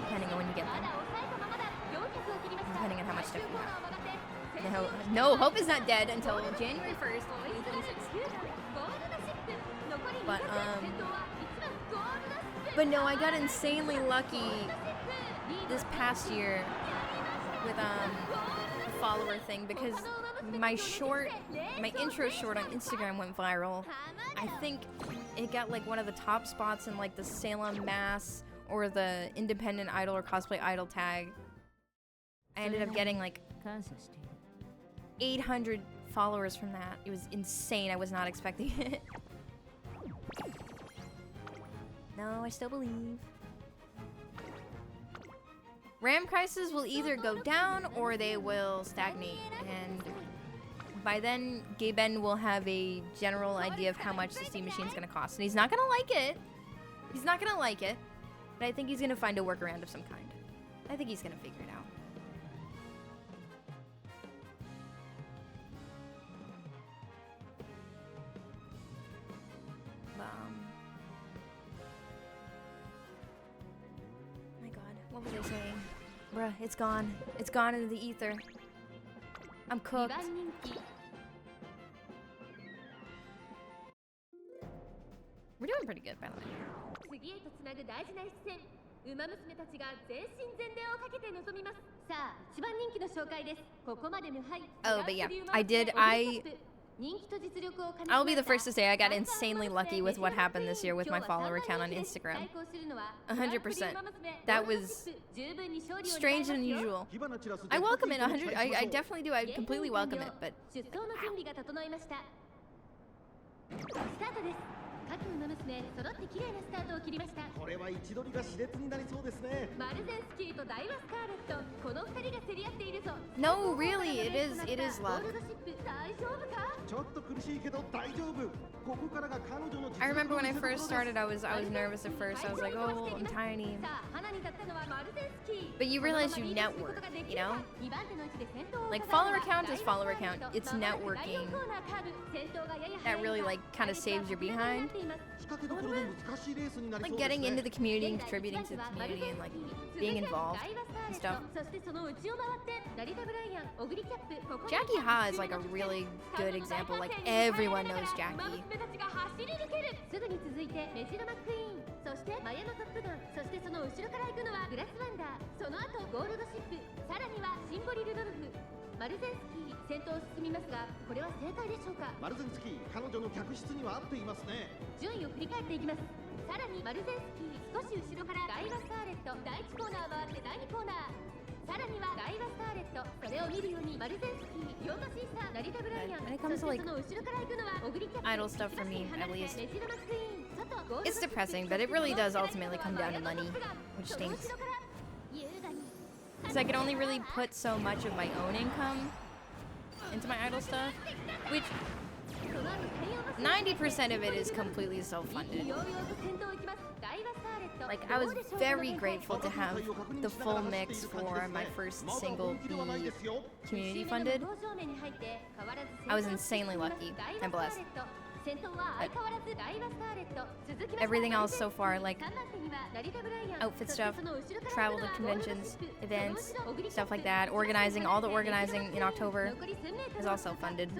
depending on when you get them. Depending on how much stuff you have. No, Hope is not dead until January 1st, 2026. But no, I got insanely lucky this past year with the follower thing, because my intro short on Instagram went viral. I think it got like one of the top spots in like the Salem Mass or the Independent Idol or Cosplay Idol tag. I ended up getting like 800 followers from that. It was insane. I was not expecting it. No, I still believe. RAM prices will either go down or they will stagnate, and by then, Gay Ben will have a general idea of how much the Steam Machine's gonna cost. And he's not gonna like it. He's not gonna like it, but I think he's gonna find a workaround of some kind. I think he's gonna figure it out. My god, what was I saying? Bruh, it's gone. It's gone into the ether. I'm cooked. We're doing pretty good, by the way. 次へとつなぐ大事な一戦。ウマ娘たちが全身全霊をかけて臨みます。さあ、一番人気の紹介です。ここまで無敗。Oh, but yeah, I'll be the first to say I got insanely lucky with what happened this year with my follower count on Instagram. 100%. That was strange and unusual. I welcome it 100. I definitely do. I completely welcome it, but 出走の準備が整いました。スタートです。各ウマ娘揃って綺麗なスタートを切りました。これは位置取りが熾烈になりそうですね。マルゼンスキーとダイワスカーレット、この二人が競り合っているぞ。no, really, it is luck. ゴールドシップ大丈夫か？ちょっと苦しいけど大丈夫。ここからが彼女の実力を見せるところです。 I remember when I first started, I was nervous at first. I was like, oh, I'm tiny. さあ、花に立ったのはマルゼンスキー。 But you realize you network, you know? Like follower count is follower count. It's networking that really like kind of saves your behind. Like getting into the community and contributing to the community and like being involved and stuff. Jackie Ha is like a really good example. Like everyone knows Jackie. すぐに続いてメジロマックイーン、そしてマヤのトップガン、そしてその後ろから行くのはグラスワンダー、その後ゴールドシップ、さらにはシンボリルドルフ。マルゼンスキー先頭を進みますが、これは正解でしょうか？マルゼンスキー、彼女の客室には合っていますね。順位を振り返っていきます。さらにマルゼンスキー少し後ろからダイワスカーレット、第1コーナー回って第2コーナー、さらにはダイワスカーレット、それを見るようにマルゼンスキー、ヨーマシーサー、成田ブライアン、 When it comes to そ like してその後ろから行くのはオグリキャップ、 idol stuff for me, at least. メジロマックイーン、外ゴールド It's depressing, but it really does ultimately come down to money, which stinks. Because I can only really put so much of my own income into my idol stuff, which 90% of it is completely self-funded. Like, I was very grateful to have the full mix for my first single be community funded. I was insanely lucky and blessed. But everything else so far, like outfit stuff, travel to conventions, events, stuff like that, organizing, all the organizing in October is all self-funded.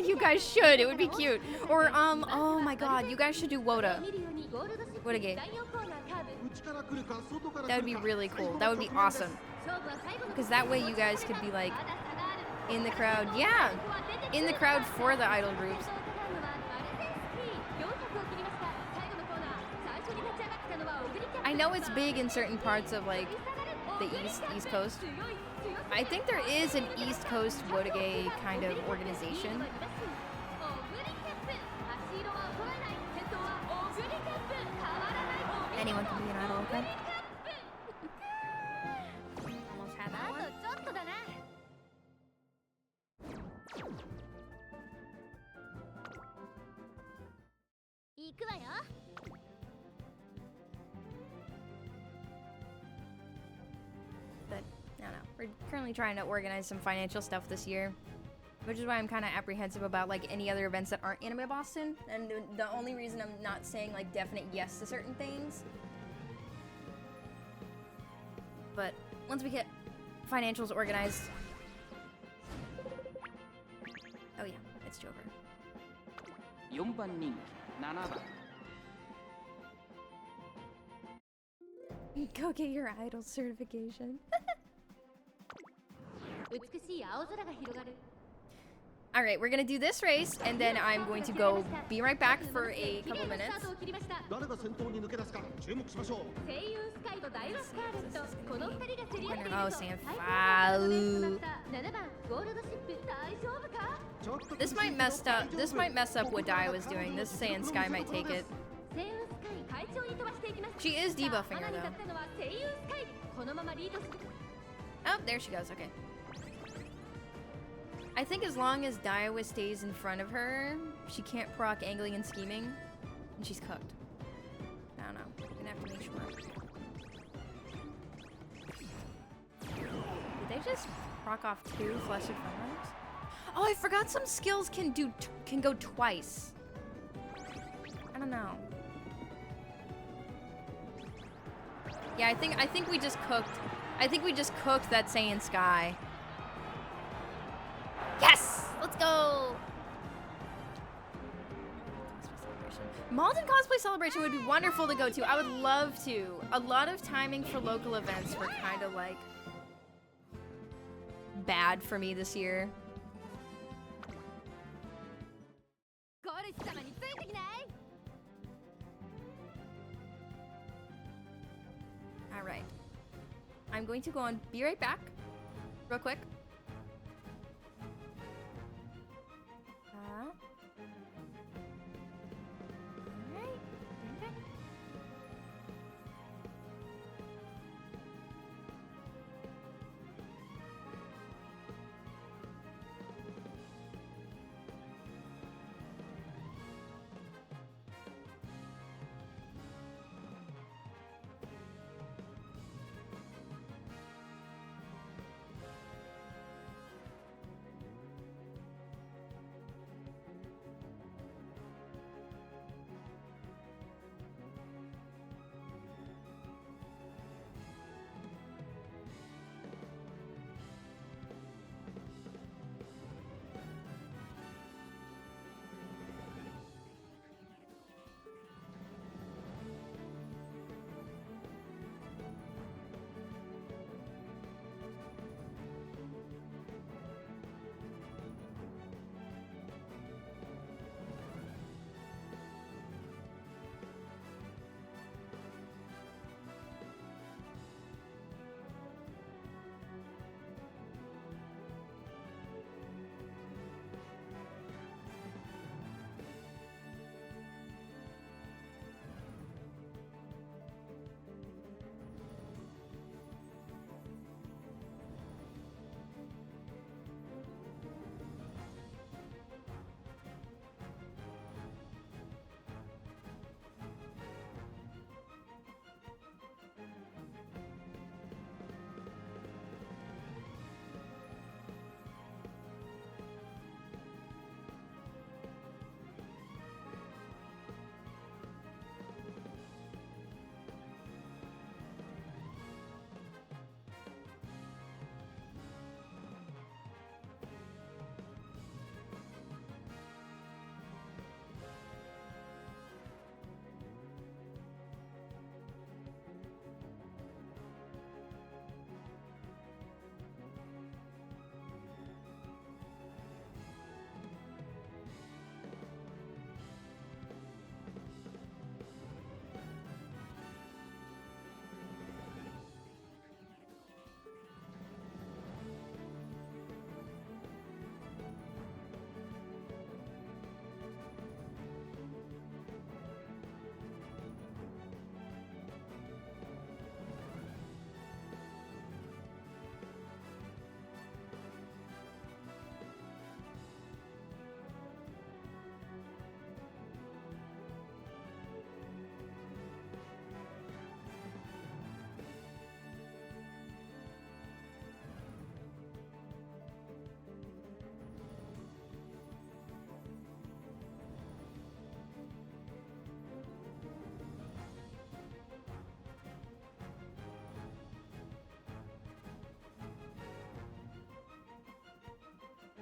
You guys should, it would be cute. Or, oh my god, you guys should do WODA. WODA game. That would be really cool. That would be awesome. Because that way you guys could be like in the crowd. Yeah, in the crowd for the idol groups. I know it's big in certain parts of like the East Coast. I think there is an East Coast WODA kind of organization. Anyone can be an idol, okay? Almost had that one. But, I don't know. We're currently trying to organize some financial stuff this year, which is why I'm kind of apprehensive about like any other events that aren't Anime Boston. And the only reason I'm not saying like definite yes to certain things. But once we get financials organized, oh yeah, it's Jover. 4番人気、7番。 Go get your idol certification. Alright, we're gonna do this race, and then I'm going to go be right back for a couple minutes. Oh, Sanfau. This might mess up what Dai was doing. This Saiyan Sky might take it. She is debuffing her though. Oh, there she goes, okay. I think as long as Daiwa stays in front of her, she can't proc angling and scheming, and she's cooked. I don't know. We're gonna have to make sure. Did they just proc off 2 flustered firearms? Oh, I forgot some skills can go twice. And don't know. Yeah, I think we just cooked. I think we just cooked that Saiyan Sky. Yes! Let's go! Malden Cosplay Celebration would be wonderful to go to. I would love to. A lot of timing for local events were kind of like bad for me this year. Alright. I'm going to go and be right back. Real quick. Alright. Okay.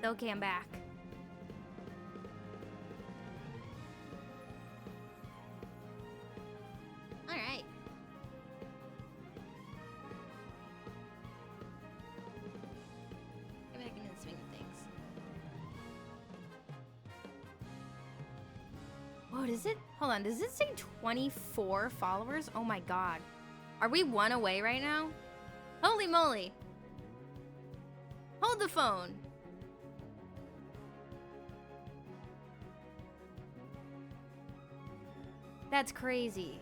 Okay, I'm back. All right. Get back into the swing of things. Whoa, does it? Hold on. Does it say 24 followers? Oh my god. Are we one away right now? Holy moly. Hold the phone. That's crazy.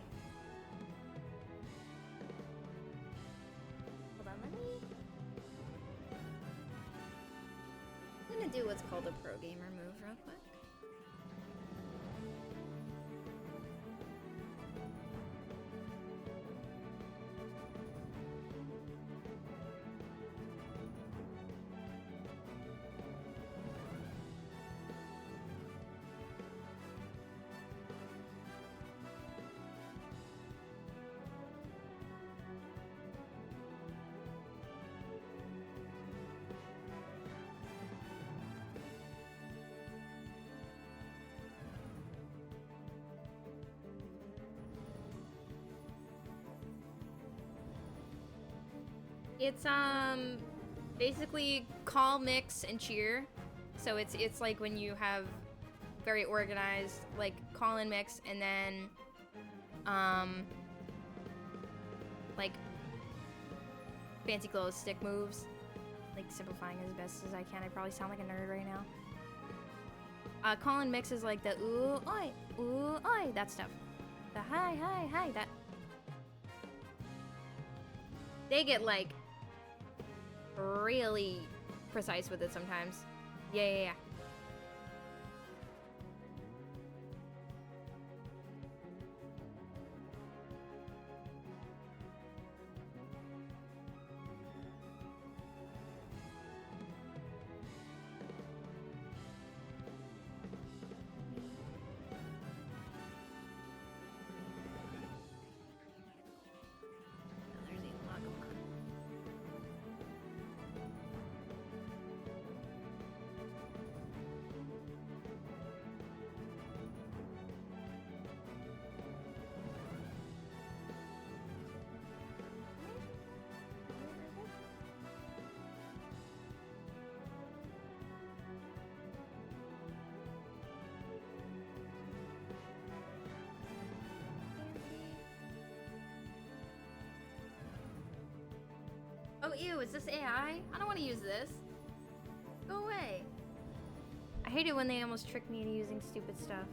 Hold on, let me... I'm gonna do what's called a pro gamer move real quick. It's basically call, mix, and cheer. So it's like when you have very organized like call and mix, and then like fancy glow stick moves. Like simplifying as best as I can. I probably sound like a nerd right now. Call and mix is like the ooh oi, that stuff. The hi, that. They get like really precise with it sometimes. Yeah. Oh, ew, is this AI? I don't want to use this. Go away. I hate it when they almost trick me into using stupid stuff.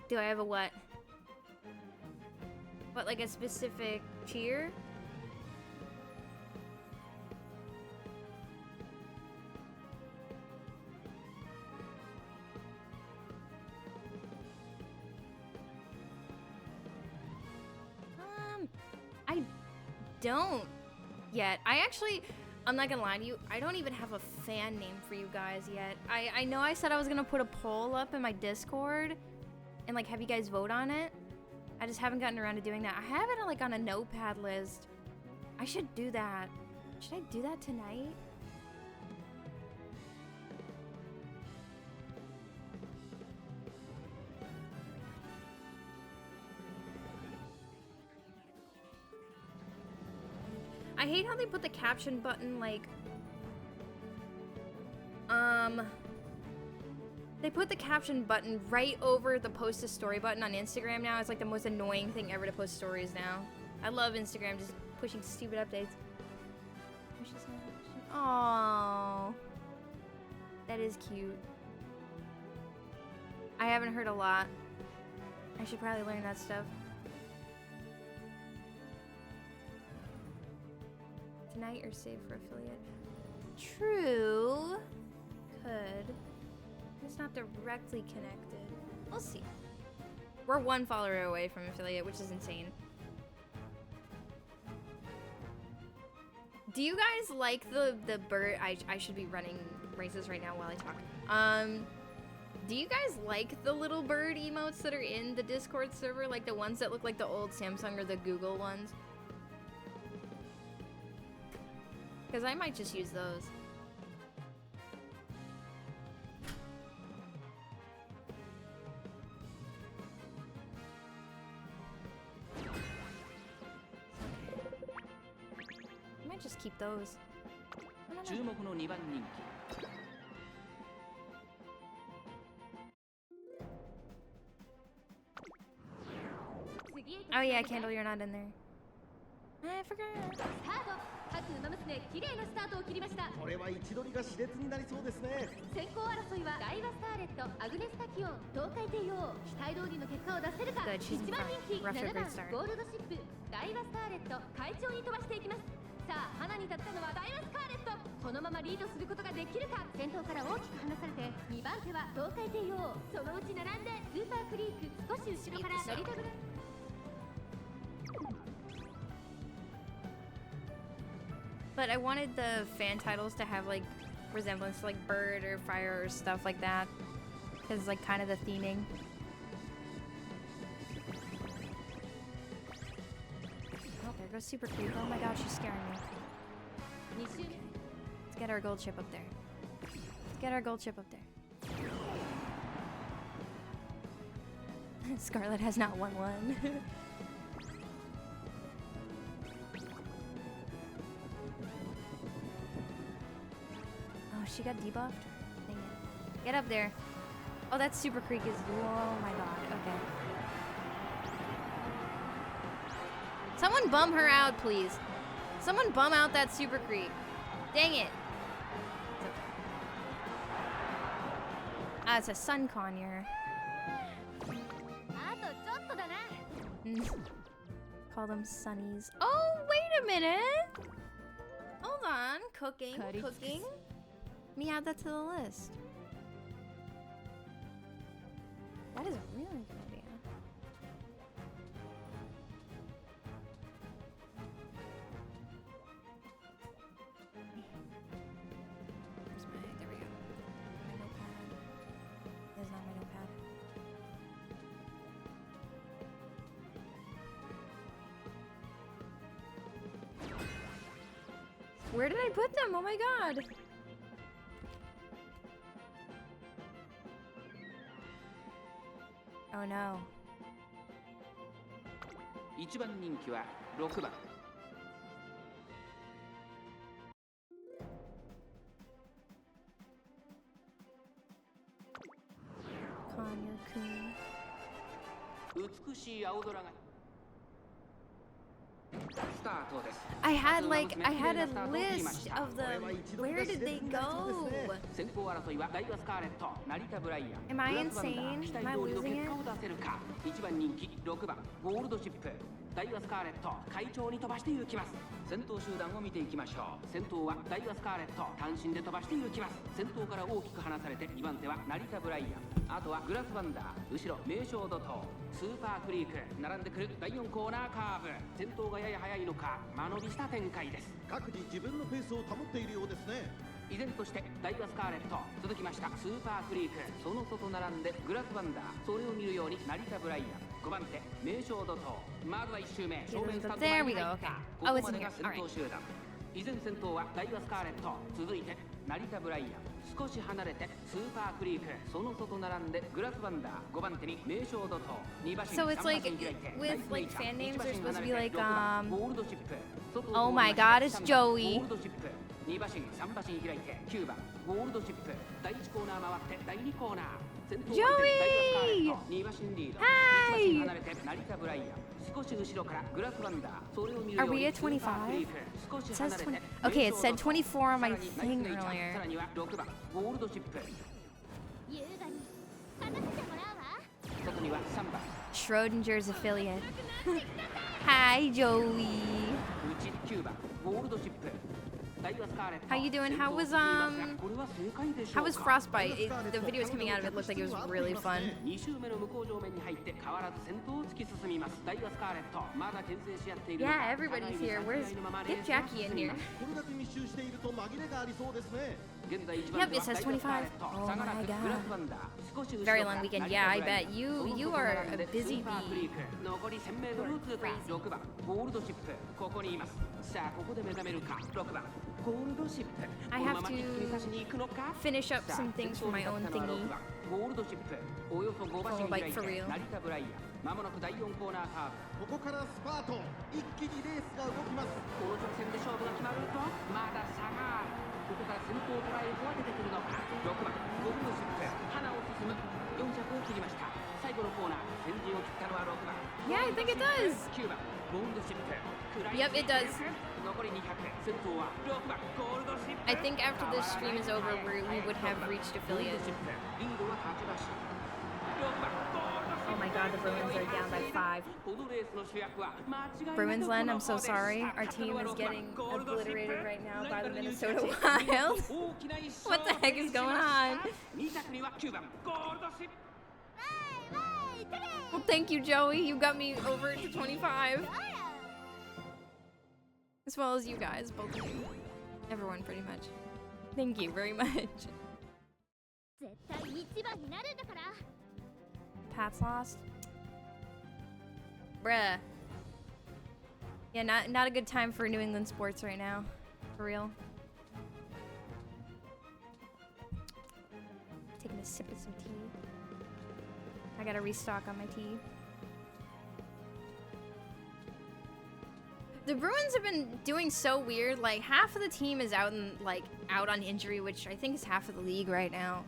Do I have a what? What, like a specific cheer? I don't yet. I'm not gonna lie to you, I don't even have a fan name for you guys yet. I know I said I was gonna put a poll up in my Discord and like have you guys vote on it. I just haven't gotten around to doing that. I have it like on a notepad list. I should do that. Should I do that tonight? I hate how they put the caption button like they put the caption button right over the post a story button on Instagram now. It's like the most annoying thing ever to post stories now. I love Instagram just pushing stupid updates. Oh, that is cute. I haven't heard a lot. I should probably learn that stuff. Tonight or save for affiliate? True. Could. It's not directly connected. We'll see. We're one follower away from affiliate, which is insane. Do you guys like the bird? I should be running races right now while I talk. Do you guys like the little bird emotes that are in the Discord server? Like the ones that look like the old Samsung or the Google ones? Because I might just use those. I might just keep those. I don't know. 注目の2番人気 Oh yeah, Candle, you're not in there. I forgot. スタート。各ウマ娘綺麗なスタートを切りました。これは位置取りが熾烈になりそうですね。先行争いはダイワスターレット、アグネスタキオン、東海帝王。期待通りの結果を出せるか。 Good, she's 1番人気 fine. Rough 7番 great start. ゴールドシップ、ダイワスターレット、快調に飛ばしていきます。さあ、花に立ったのはダイワスカーレット。このままリードすることができるか。先頭から大きく離されて、2番手は東海帝王。そのうち並んでスーパークリーク、少し後ろからラリタブラ。 But I wanted the fan titles to have like resemblance to like bird or fire or stuff like that. Because like kind of the theming. Oh, there goes Super Creep. Oh my god, she's scaring me. Okay. Let's get our gold chip up there. Let's get our gold chip up there. Scarlet has not won one. Oh, she got debuffed? Dang it. Get up there. Oh, that Super Creek is... Oh my god, okay. Someone bum her out, please. Someone bum out that Super Creek. Dang it. It's okay. Ah, it's a Sun Conure. Call them Sunnies. Oh, wait a minute. Hold on. Cooking. Cooking. Let me add that to the list. That is a really good idea. Where's my... There we go. My notepad. There's not my notepad. Where did I put them? Oh my god. Oh no. 1番人気は6番 Conure-kun. 美しい青空がスタートです I had a list of the... Where did they go? 先行争いはダイワスカーレット成田ブライアン Am I グラスワンダー insane? 期待 Am I 通りの losing 結 it? 果を出せるか1番人気6番ゴールドシップダイワスカーレット快調に飛ばして行きます先頭集団を見ていきましょう先頭はダイワスカーレット単身で飛ばして行きます先頭から大きく離されて2番手は成田ブライアンあとはグラスワンダー後ろ名将怒涛スーパークリーク並んでくる第4コーナーカーブ先頭がやや速いのか間延びした展開です各自自分のペースを保っているようですね。依然としてダイワスカーレット続きましたスーパークリークその外並んでグラスワンダーそれを見るように成田ブライアン5番手名将怒涛まずは1周目正面スタンド前に入った There we go. Okay. こ Oh, こ it's ま in で here. が先頭集団依然先頭はダイワスカーレット続いて成田ブライアン少し離れてスーパークリークその外並んでグラスワンダー5番手に名将怒涛2馬身 So it's 3馬 like 身開いて with ナイ like スネイ fan チャー names 1 are supposed 馬 to 身 be 離れ like て6番ゴールドシップ Oh my god, it's ゴ Joey. ールドシップ2馬身3馬身開いて9番ゴールドシップ第1コーナー回って第2コーナー先頭 Joey! 2馬身リード Hi! 1馬身離れて成田ブライアン少し後ろからグラスワンダーそれを見るよ Are う we に at スーパークリー 25? ク少し It 離 says れ 20. て Okay, it said 24 on さ my らにナイス thing ネイチャー earlier. さらには6番ゴールドシップ優雅に勝たせてもらうわ外には3番 Schrodinger's affiliate. Hi, Joey. 内9番ゴールドシップ How you doing? How was Frostbite? The videos coming out of it looked like it was really fun. 2周目の向こう上面に入って変わらず先頭を突き進みますダイワスカーレットまだ牽制し合っている Yeah, everybody's here. Where's... Get Jackie in here. これだけ密集していると紛れがありそうですね。現在1 Yep, 番手 it は says ダイワスカーレ 25. ット Oh 差がな my くグラス god. ワンダー少し後ろ Very から long weekend. 成田 Yeah, I ブライアン bet. You その外 are 並んで a busy スーパークリ bee. ーク残り 1000m 通過 Crazy. 6番ゴールドシップここにいますさあここで目覚めるか6番ゴールドシップ I この have まま to 一気に差しに行くのか Finish up some things for my own thingy. ゴールドシップおよそ5馬身 Oh, 開 like いて for real. 成田ブライアンまもなく第4コーナーカーブここからスパート。一気にレースが動きます。この直線で勝負が決まるとまだ差があるここから先頭を捉える子は出てくるのか6番ゴールドシップ花を進む4着を切りました最後のコーナー先陣を切ったのは6番 Yeah, I think it does. 9番ゴールドシップ Yep, it does. 残り200先頭は6番ゴールドシップ I think after this stream is over, we would have reached ゴール affiliate. ドシップリードは8馬身6番ゴールドシップ Oh my god, the Bruins are down by 5. このレースの主役は間違いなく Bruins Len, I'm so この方です sorry. Our team is getting obliterated right now by the Minnesota Wild. What the heck is going on? 2着には9番ゴールドシップ Well, thank you, Joey. You got me over to 25. As well as you guys, both of you. Everyone, pretty much. Thank you very much. 絶対一番になるんだから Pat's lost. Bruh. Yeah, not a good time for New England sports right now. For real. Taking a sip of some tea. I gotta restock on my tea. The Bruins have been doing so weird. Like, half of the team is out on injury, which I think is half of the league right now.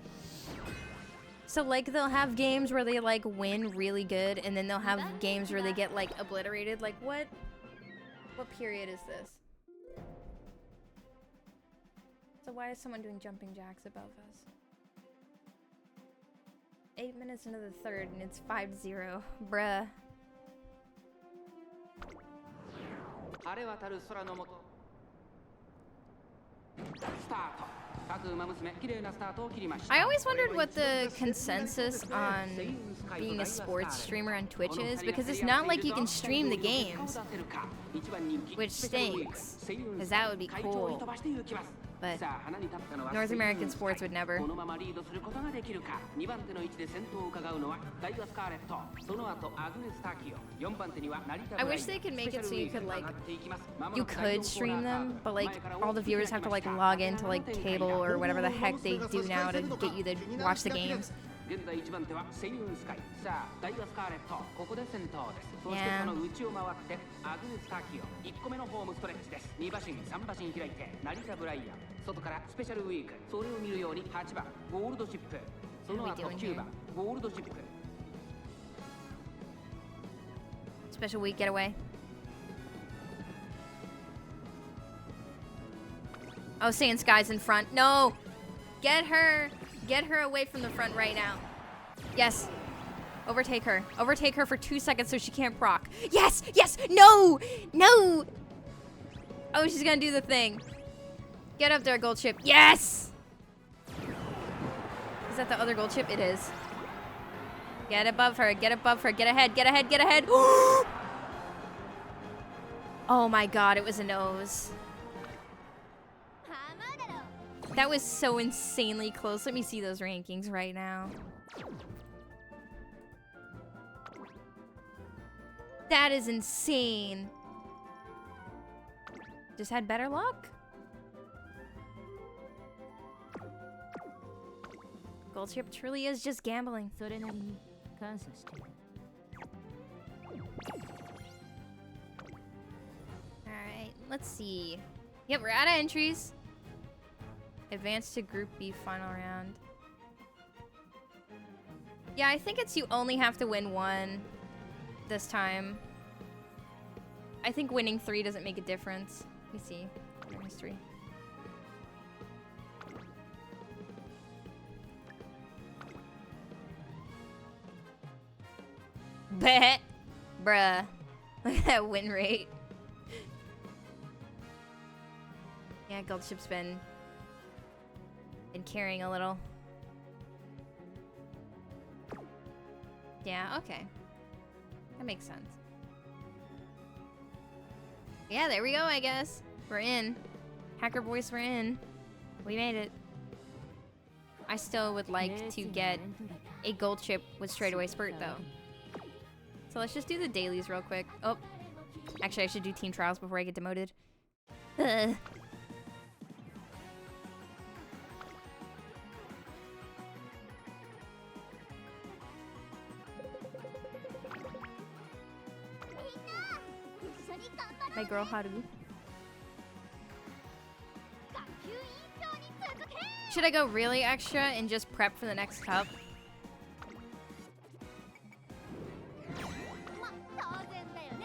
So, like, they'll have games where they, like, win really good, and then they'll have games where they get, like, obliterated. Like, what period is this? So why is someone doing jumping jacks above us? 8 minutes into the third, and it's 5-0. Bruh. 晴れ渡る空の下スタート各馬娘綺麗なスタートを切りました I always wondered what the consensus on being a sports streamer on Twitch is, because it's not like you can stream the games, which stinks, because that would be cool. But North American sports would never. I wish they could make it so you could, like, you could stream them, but, like, all the viewers have to, like, log into, like, cable or whatever the heck they do now to get you to watch the games. 現在1番手はセイウンスカイさあダイワスカーレットここで先頭ですそしてその内を回ってアグネス・タキオ1個目のホームストレッチです2馬身3馬身開いて成田ブライアン外からスペシャルウィークそれを見るように8番ゴールドシップその後9番ゴールドシップ Special week getaway. Oh, saying Sky's in front. No! Get her! Get her away from the front right now. Yes. Overtake her. Overtake her for 2 seconds so she can't proc. Yes! Yes! No! No! Oh, she's gonna do the thing. Get up there, gold chip. Yes! Is that the other gold chip? It is. Get above her. Get above her. Get ahead. Get ahead. Get ahead. Oh my god, it was a nose. That was so insanely close. Let me see those rankings right now. That is insane. Just had better luck. Gold chip truly is just gambling. Alright, let's see. Yep, we're out of entries. Advance to Group B final round. Yeah, I think it's you only have to win one this time. I think winning 3 doesn't make a difference. Let me see. History. Bet. Bruh. Look at that win rate. Yeah, gold chip's been carrying a little. Yeah, okay. That makes sense. Yeah, there we go, I guess. We're in. Hacker Boys, we're in. We made it. I still would like to get a gold chip with straightaway spurt, though. So let's just do the dailies real quick. Oh. Actually, I should do team trials before I get demoted. Ugh. My girl Haru. Should I go really extra and just prep for the next cup?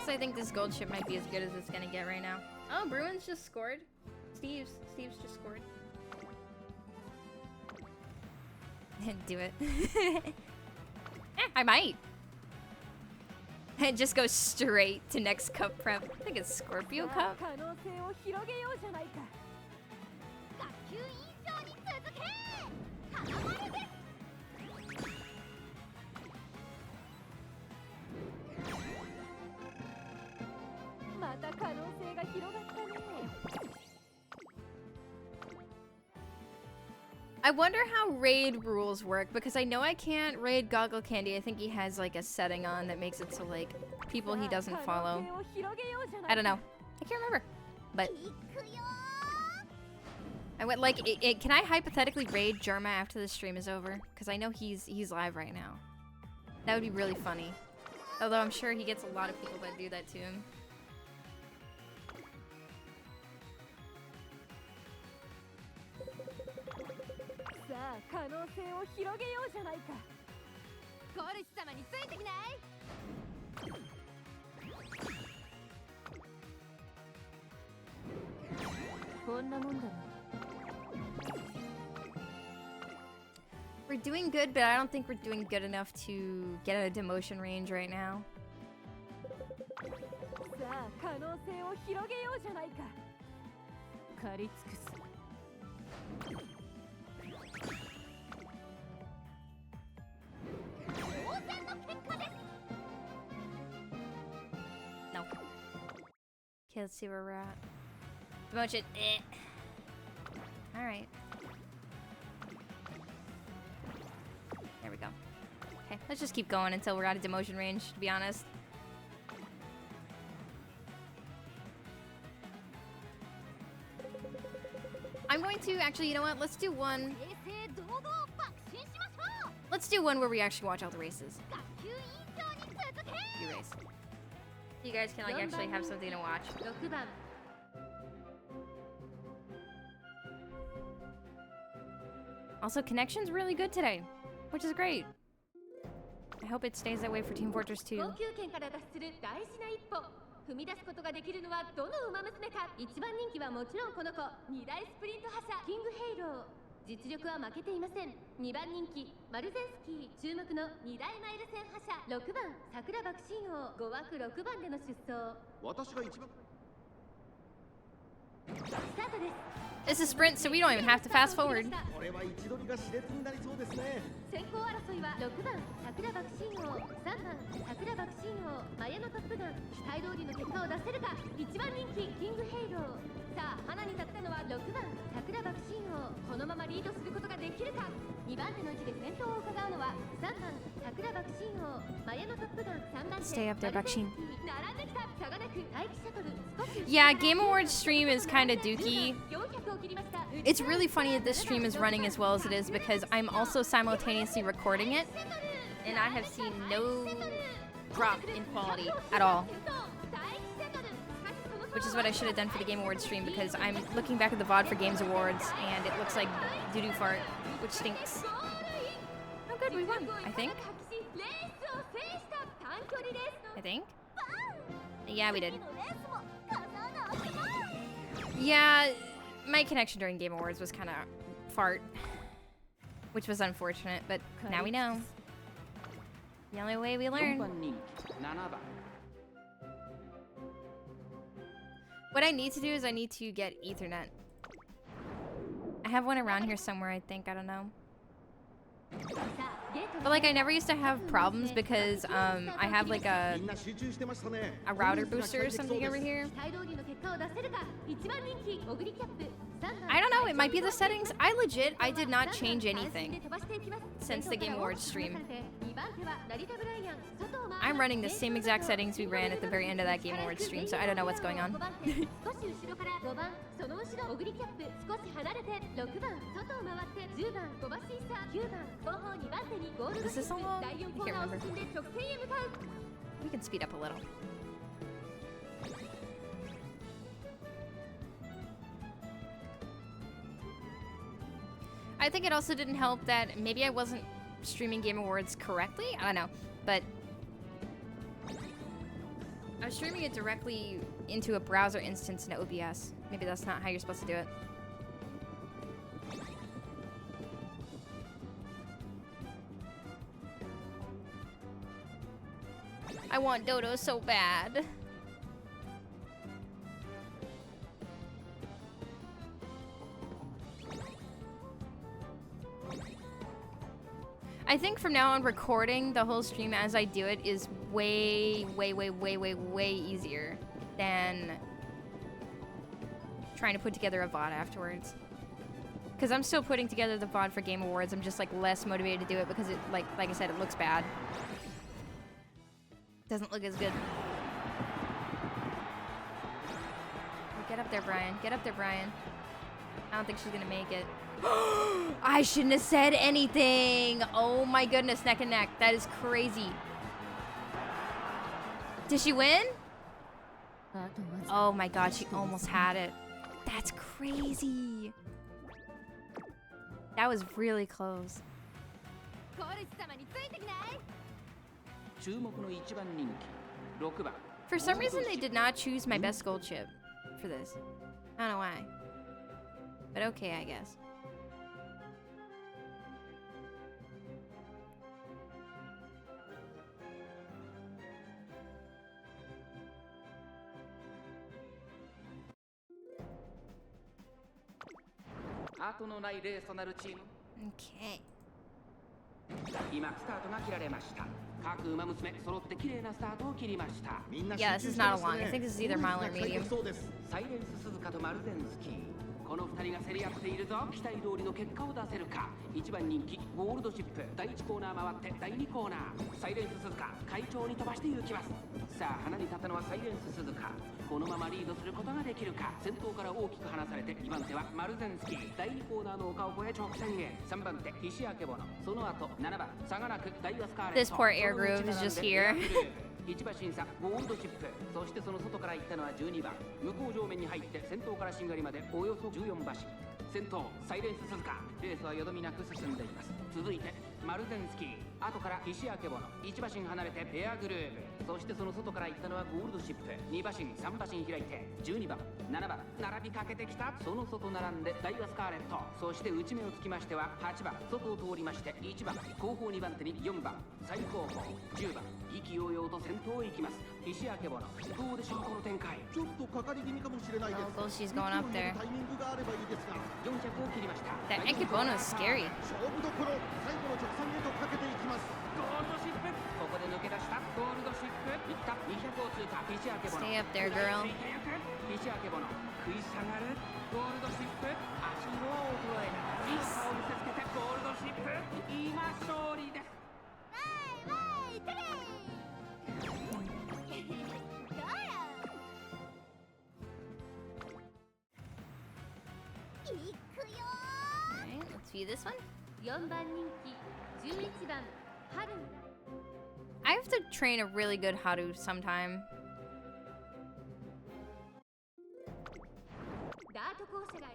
So I think this gold chip might be as good as it's gonna get right now. Oh, Bruins just scored. Steve's just scored. Do it. I might. It just goes straight to next cup prep. I think it's Scorpio Cup. I wonder how raid rules work, because I know I can't raid Goggle Candy. I think he has like a setting on that makes it so like people he doesn't follow. I don't know. I can't remember. But I went like, can I hypothetically raid Germa after the stream is over? Because I know he's live right now. That would be really funny. Although I'm sure he gets a lot of people that do that to him. さあ可能性を広げようじゃないか。コルシ様についてきない？ こんなもんだろ。 We're doing good, but I don't think we're doing good enough to get out of demotion range right now. さあ可能性を広げようじゃないか。借り尽くす。 No. Okay, let's see where we're at. Demotion. Eh. Alright. There we go. Okay, let's just keep going until we're out of demotion range, to be honest. I'm going to, actually, you know what? Let's do one. Let's do one where we actually watch all the races. You race. You guys can, like, actually have something to watch. 6番 Also, connection's really good today, which is great. I hope it stays that way for Team Fortress 2. 高級圏から脱する大事な一歩。踏み出すことができるのはどの馬娘か。一番人気はもちろんこの子、2大スプリント覇者キングヘイロー。実力は負けていません。2番人気マルゼンスキー、注目の2大マイル戦覇者。6番桜爆心王、5枠6番での出走。私が一番。スタートです。 It's a sprint, so we don't even have to fast forward. これは位置取りが熾烈になりそうですね。先行争いは6番桜爆心王、3番桜爆心王、マヤのトップガン。期待通りの結果を出せるか。1番人気キングヘイロー。さあ花に立ったのは6番桜爆心王。このままリードすることができるか。2番手の位置で先頭を伺うのは3番桜爆心王、マヤのトップガン。3番手 Stay up there, 爆心。並んできた。差がなく待機シャトル。少し Yeah, Game Awards stream is kind of dookie. 400を切りました。 It's really funny that this stream is running as well as it is because I'm also simultaneously recording it, and I have seen no drop in quality at all. Which is what I should have done for the Game Awards stream because I'm looking back at the VOD for Games Awards and it looks like doo-doo fart, which stinks. Oh good, we won, I think. I think? Yeah, we did. Yeah, my connection during Game Awards was kind of fart, which was unfortunate, but now we know. The only way we 4 learn. 番人気7番 What I need to do is I need to get Ethernet. I have one around here somewhere, I think. I don't know. But like I never used to have problems because I have like a みんな集中してましたね。 router booster or something over here. 期待通りの結果を出せるか。1番人気オグリキャップ。 I don't know, it might be the settings. I did not change anything since the Game Awards stream. I'm running the same exact settings we ran at the very end of that Game Awards stream, so I don't know what's going on. Is this so long? I can't remember. We can speed up a little. I think it also didn't help that maybe I wasn't streaming Game Awards correctly. I don't know, but I was streaming it directly into a browser instance in OBS. Maybe that's not how you're supposed to do it. I want Dodo so bad. I think from now on, recording the whole stream as I do it is way easier than trying to put together a VOD afterwards. Because I'm still putting together the VOD for Game Awards. I'm just like less motivated to do it because it, like I said, it looks bad. Doesn't look as good. Get up there, Brian. Get up there, Brian. I don't think she's gonna make it. I shouldn't have said anything. Oh my goodness, neck and neck. That is crazy. Did she win? Oh my god, she almost had it. That's crazy. That was really close. コルシ様についてきない？ 注目の1番人気6番 For some reason, they did not choose my best gold chip for this. I don't know why. But okay, I guess. 後のないレースとなるチーム Okay. 今スタートが切られました各馬娘揃って綺麗なスタートを切りました Yeah, this is not a long. I think this is either mild or medium. サイレンス鈴鹿とマルゼンスキーこの2人が競り合っているぞ期待通りの結果を出せるか1番人気ゴールドシップ第1コーナー回って第2コーナーサイレンス鈴鹿快調に飛ばして行きますさあ花に立ったのはサイレンス鈴鹿このままリードすることができるか先頭から大きく離されて2番手はマルゼンスキー第2コーナーの丘を越え直線へ3番手菱明ボノその後7番差がなくダイワスカーレット This poor air groove is just here. 1馬審査ゴールドチップそしてその外から行ったのは12番向こう上面に入って先頭からしんがりまでおよそ14馬身先頭サイレンス鈴鹿レースはよどみなく進んでいます続いてマルゼンスキー後から菱明ボノ1馬身離れてペアグルーブそしてその外から行ったのはゴールドシップ2馬身3馬身開いて12番7番並びかけてきたその外並んでダイワスカーレットそして内目をつきましては8番外を通りまして1番後方2番手に4番最後方10番意気揚々と先頭へ行きます菱明ボノどうでしょうこの展開ちょっとかかり気味かもしれないです Oh, she's going up there. タイミングがあればいいですが4着を切りました That Ekibono is scary. 勝負どころ最後の直線へとかけていきますゴールドシップここで抜け出したゴールドシップいった200を通過菱明ボノ Stay up there, girl. 菱明ボノ食い下がるゴールドシップ足の衰えない強さを見せつけてゴールドシップ今勝利です Alright, let's view this one. 4番人気11番春 I have to train a really good Haru sometime. ダート校舎外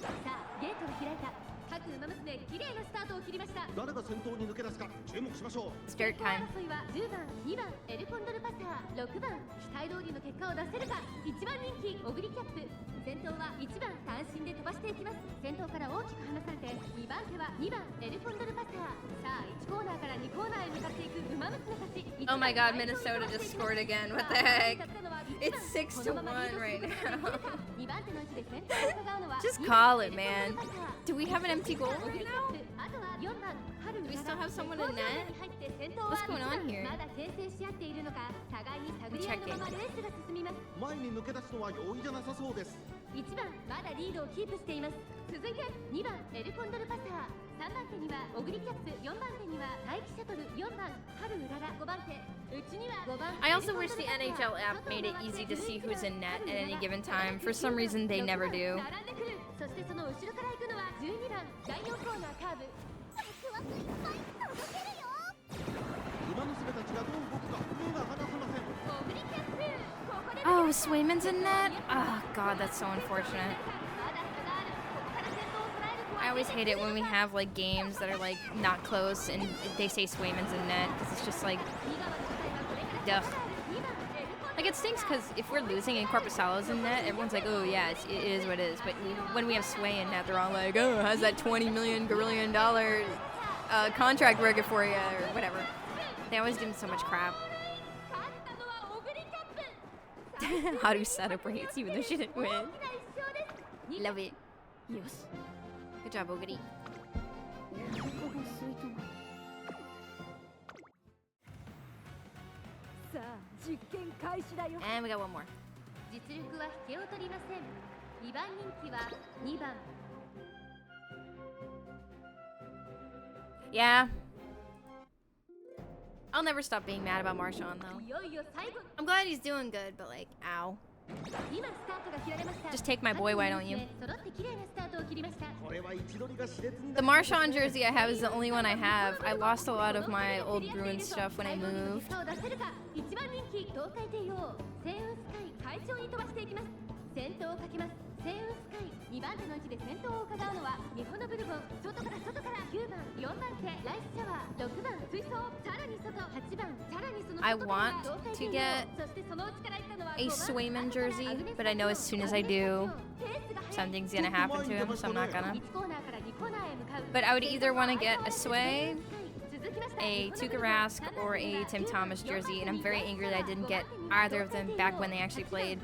さあゲートが開いた各馬娘綺麗なスタートを切りました誰が先頭に抜け出すか注目しましょう It's dirt time. 争いは10番2番エルコンドルパター6番期待通りの結果を出せるか1番人気オグリキャップ先頭は1番単身で飛ばしていきます先頭から大きく離されて2番手は2番エルコンドルパターさあ1コーナーから2コーナーへ向かっていく馬娘たち Oh my god, Minnesota just scored again. What the heck? It's 6-1 right now. 2番手の位置で先頭を伺うのは Just call it, man. Do we have an empty goal オグ right リキャ now? ップあとは4番春 Do we still have someone in net? What's going on here? まだ牽制し合っているのか互いに探り合いのままレースが進みます前に抜け出すのは容易じゃなさそうです1番まだリードをキープしています続いて2番エルコンドルパター3番手にはオグリキャップ4番手には大気シャトル4番春うらら5番手うちには5番 I also wish the NHL app made it easy to see who's in net at any given time. For some reason, they never do. 並んでくるそしてその後ろから行くのは12番第4コーナーカーブ馬娘たちがどう動くか目が離せませんオグリキャップここで Oh, Swayman's in net? Oh god, that's so unfortunate. まだ差があるここから先頭を捉える I always hate it when we have like games that are like not close and they say Swayman's in net because it's just like, duh. Like it stinks because if we're losing and Corpusalo's in net, everyone's like, oh yeah, it is what it is. But when we have Sway in net, they're all like, oh, how's that $20 million contract working for you or whatever. They always give him so much crap. 勝ったのはオグリキャップ How do celebrates even though she didn't 大 win. きな一勝です Love it. Yes. Good job, Oguri. さあ実験開始だよ And we got one more. 実力は引けを取りません2番人気は2番 Yeah. I'll never stop being mad about Marshawn though. いよいよ最後 I'm glad he's doing good, but like, ow. 今スタートが切られました。 Just take my boy, why don't you? 揃って綺麗なスタートを切りました。これは位置取りが熾烈に The Marshawn jersey I have is the only one I have. I lost a lot of my old Bruin stuff when I moved. 結果を出せるか。一番人気東海帝王星雲スカイ快調に飛ばしていきます。先頭をかけます。星雲スカイ2番手の位置で先頭を伺うのは日本のブルボン。外から9番4番手ライスシャワー6番水槽さらに外8番さらにその外 I から want 東海 to 帝王 get そしてその内から行ったのは a Swayman jersey, but I know as soon as I do, something's gonna happen to him, so I'm not gonna. 1コーナーから2コーナーへ向かう But I would either want to get a Sway, a Tuukka Rask, or a Tim Thomas jersey, and I'm very angry that I didn't get either of them back when they actually played.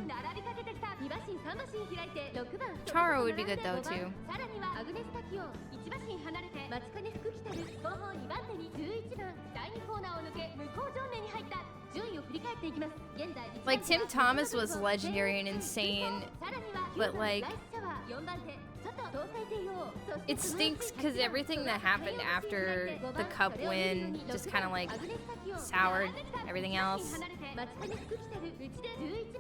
Charo would be good though too. さらにはアグネスタキオン1馬身離れて松金福来たる後方2番手に11番第2コーナーを抜け向こう上面に入った順位を振り返っていきます。現在 Like Tim Thomas was legendary and insane, さらには but like ライスシャワー4番手外東海帝王そして it stinks because everything that happened after the cup win just kind of like soured everything else.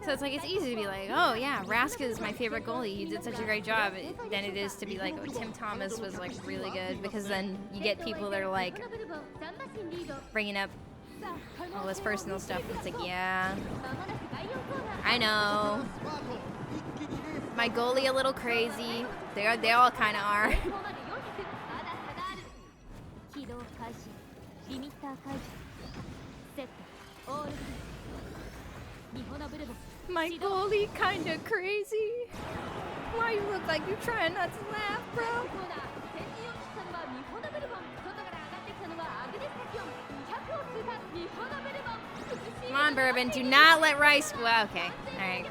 So it's like it's easy to be like, oh yeah, Rask is my favorite goalie. He did such a great job. Then it is to be like, oh, Tim Thomas was like really good, because then you get people that are like bringing up all this personal stuff. It's like, yeah, I know. My goalie a little crazy. They all kind of are. 起動開始リミッター解除セットオールフリー日本のブルボン My goalie kind of crazy. Why you look like you trying not to laugh, bro? コーナー先陣を切ったのは日本のブルボン外から上がってきたのはアグネスタキオン200を通過日本のブルボン Come on, Bourbon. Do not let Rice. Well, okay. All right.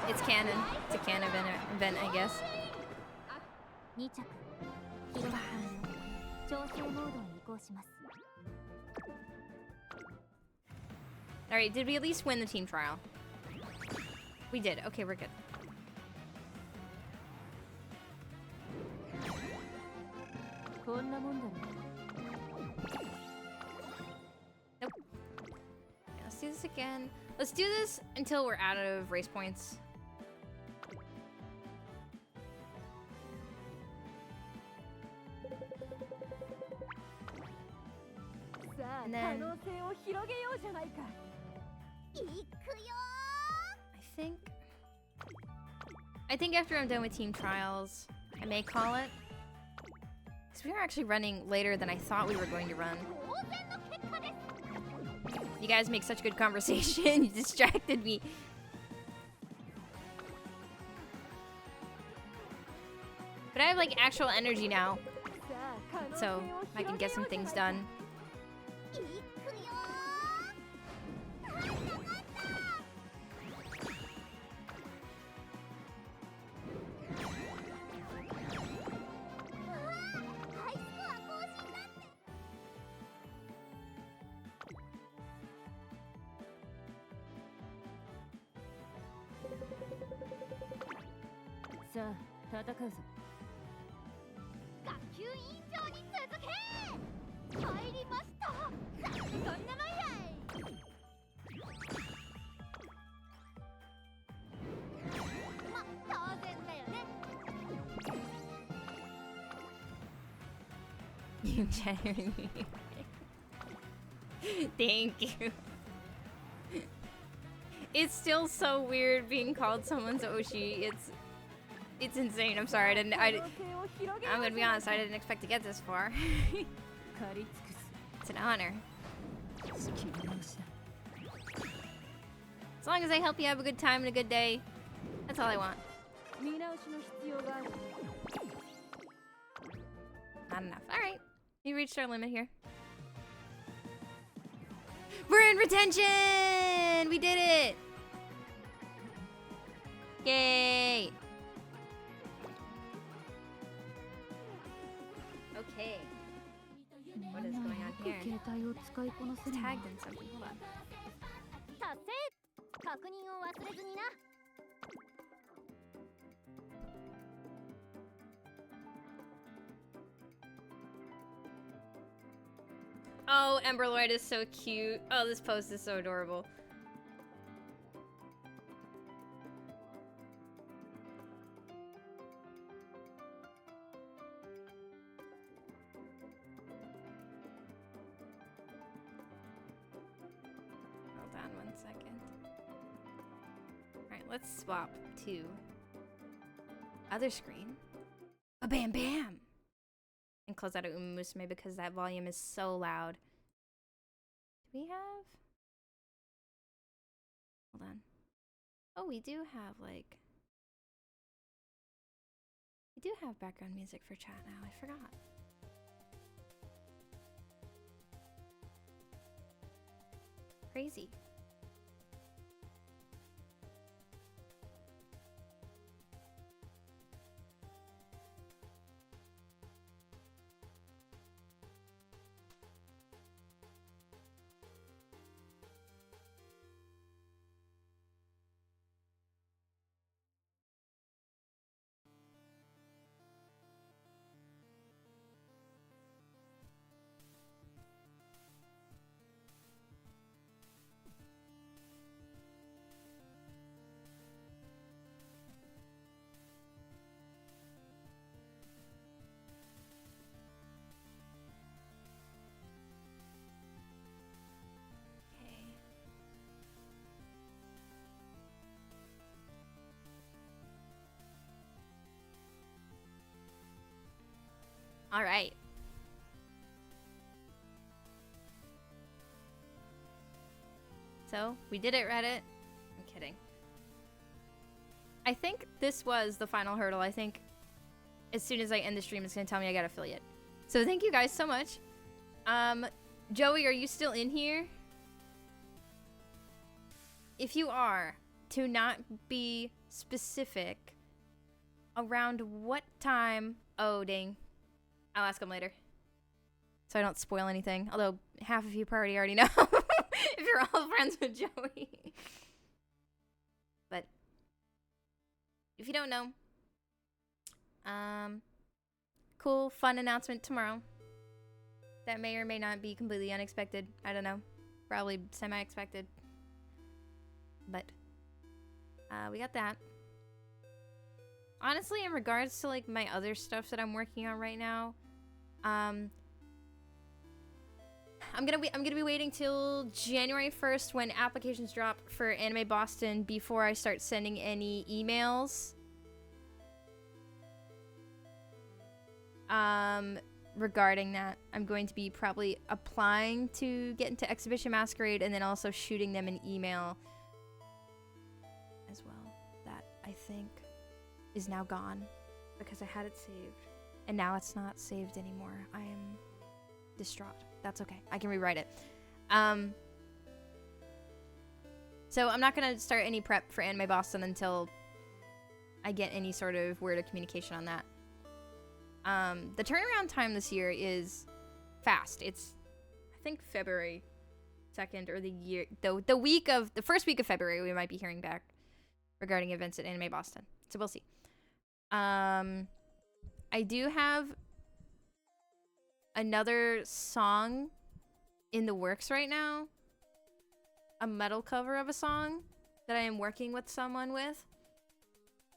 It's canon. It's a canon event, I guess. 2着広場調整モードに移行します All right. Did we at least win the team trial? We did. Okay, we're good. Nope. Okay, let's do this again. Let's do this until we're out of race points. And then I think after I'm done with team trials, I may call it. Because we are actually running later than I thought we were going to run. You guys make such good conversation. You distracted me. But I have like actual energy now, so I can get some things done. You genuinely. Thank you. It's still so weird being called someone's Oshi. It's insane. I'm sorry. I'm gonna be honest. I didn't expect to get this far. It's an honor. As long as I help you have a good time and a good day, that's all I want. Not enough. All right. We reached our limit here. We're in retention! We did it! Yay! Okay. What is going on here? It's tagged in something. Hold on. 達成確認を忘れずにな Oh, Emberloid is so cute. Oh, this post is so adorable. second. Alright, let's swap to other screen. Bam bam! And close out of Umamusume because that volume is so loud. Do we have... Hold on. Oh, we do have, like... We do have background music for chat now. I forgot. Crazy. All right. So, we did it, Reddit. I'm kidding. I think this was the final hurdle. I think as soon as I end the stream, it's going to tell me I got affiliate. So, thank you guys so much. Joey, are you still in here? If you are, to not be specific, around what time... Oh, dang. I'll ask him later. So I don't spoil anything. Although, half of you probably already know. If you're all friends with Joey. But, if you don't know, cool, fun announcement tomorrow. That may or may not be completely unexpected. I don't know. Probably semi-expected. But, we got that. Honestly, in regards to, like, my other stuff that I'm working on right now, I'm gonna be waiting till January 1st when applications drop for Anime Boston before I start sending any emails. Regarding that, I'm going to be probably applying to get into Exhibition Masquerade and then also shooting them an email as well. That, I think, is now gone because I had it saved. And now it's not saved anymore. I am distraught. That's okay. I can rewrite it. So I'm not going to start any prep for Anime Boston until I get any sort of word of communication on that. The turnaround time this year is fast. It's, I think, February 2nd or the first week of February we might be hearing back regarding events at Anime Boston. So we'll see. I do have another song in the works right now. A metal cover of a song that I am working with someone with.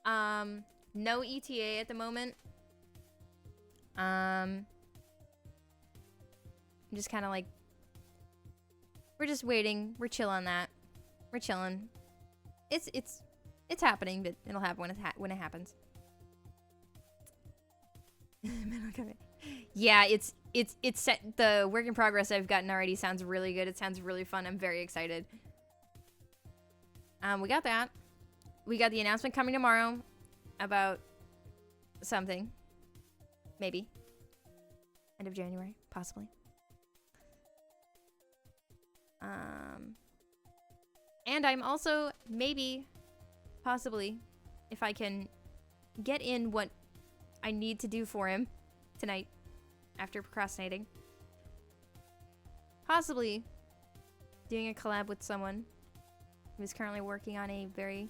No ETA at the moment. I'm just kind of like, we're just waiting. We're chill on that. We're chilling. It's happening, but it'll happen when it happens. Yeah, it's set. The work in progress I've gotten already sounds really good. It sounds really fun. I'm very excited. We got that. We got the announcement coming tomorrow about something. Maybe. End of January, possibly. And I'm also, maybe, possibly, if I can get in what I need to do for him tonight after procrastinating. Possibly doing a collab with someone who's currently working on a very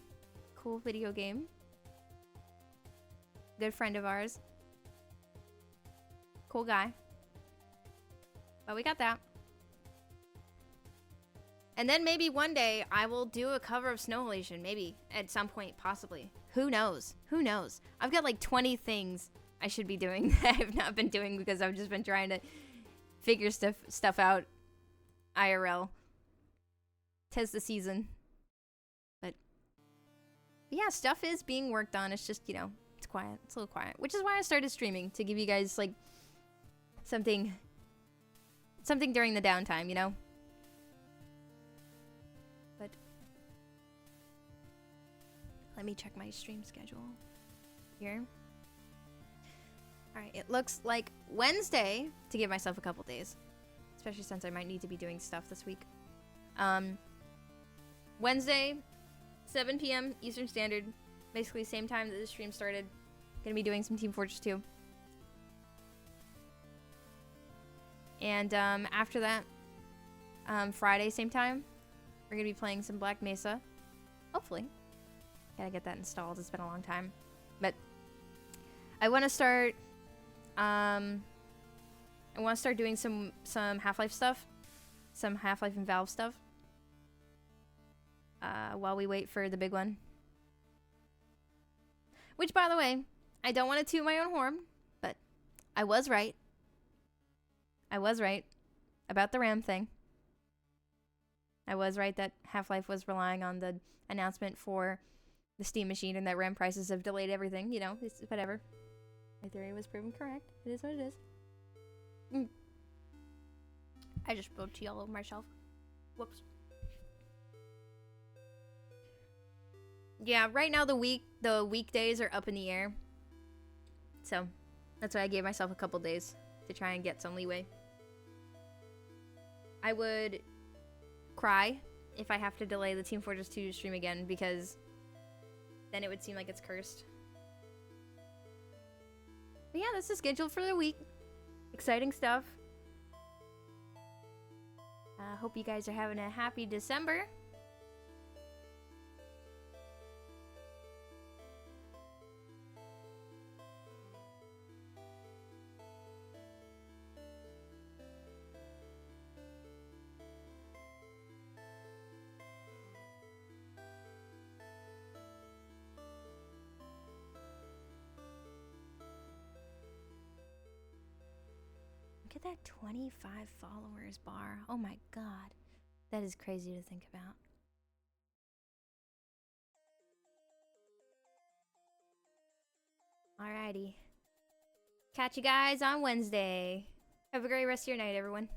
cool video game. Good friend of ours. Cool guy. But we got that. And then maybe one day I will do a cover of Snowhalation. Maybe. At some point, possibly. Who knows? Who knows? I've got like 20 things I should be doing that I've not been doing because I've just been trying to figure stuff out IRL. 'tis the season. But yeah, stuff is being worked on. It's just, you know, it's quiet. It's a little quiet. Which is why I started streaming, to give you guys, like, something during the downtime, you know? But let me check my stream schedule here. Alright, it looks like Wednesday, to give myself a couple days. Especially since I might need to be doing stuff this week. Wednesday, 7 p.m. Eastern Standard. Basically same time that the stream started. Gonna be doing some Team Fortress 2. And after that, Friday, same time, we're gonna be playing some Black Mesa. Hopefully. Gotta get that installed. It's been a long time. But I want to start doing some Half-Life stuff. Some Half-Life and Valve stuff. While we wait for the big one. Which, by the way, I don't want to toot my own horn, but I was right. I was right about the RAM thing. I was right that Half-Life was relying on the announcement for the Steam machine and that RAM prices have delayed everything. You know, it's whatever. My theory was proven correct. It is what it is. I just spilled tea all over myself. Whoops. Yeah, right now the weekdays are up in the air. So, that's why I gave myself a couple days to try and get some leeway. I would cry if I have to delay the Team Fortress 2 stream again, because then it would seem like it's cursed. But yeah, that's the schedule for the week. Exciting stuff. Hope you guys are having a happy December. Look at that 25 followers bar. Oh my god. That is crazy to think about. Alrighty. Catch you guys on Wednesday. Have a great rest of your night, everyone.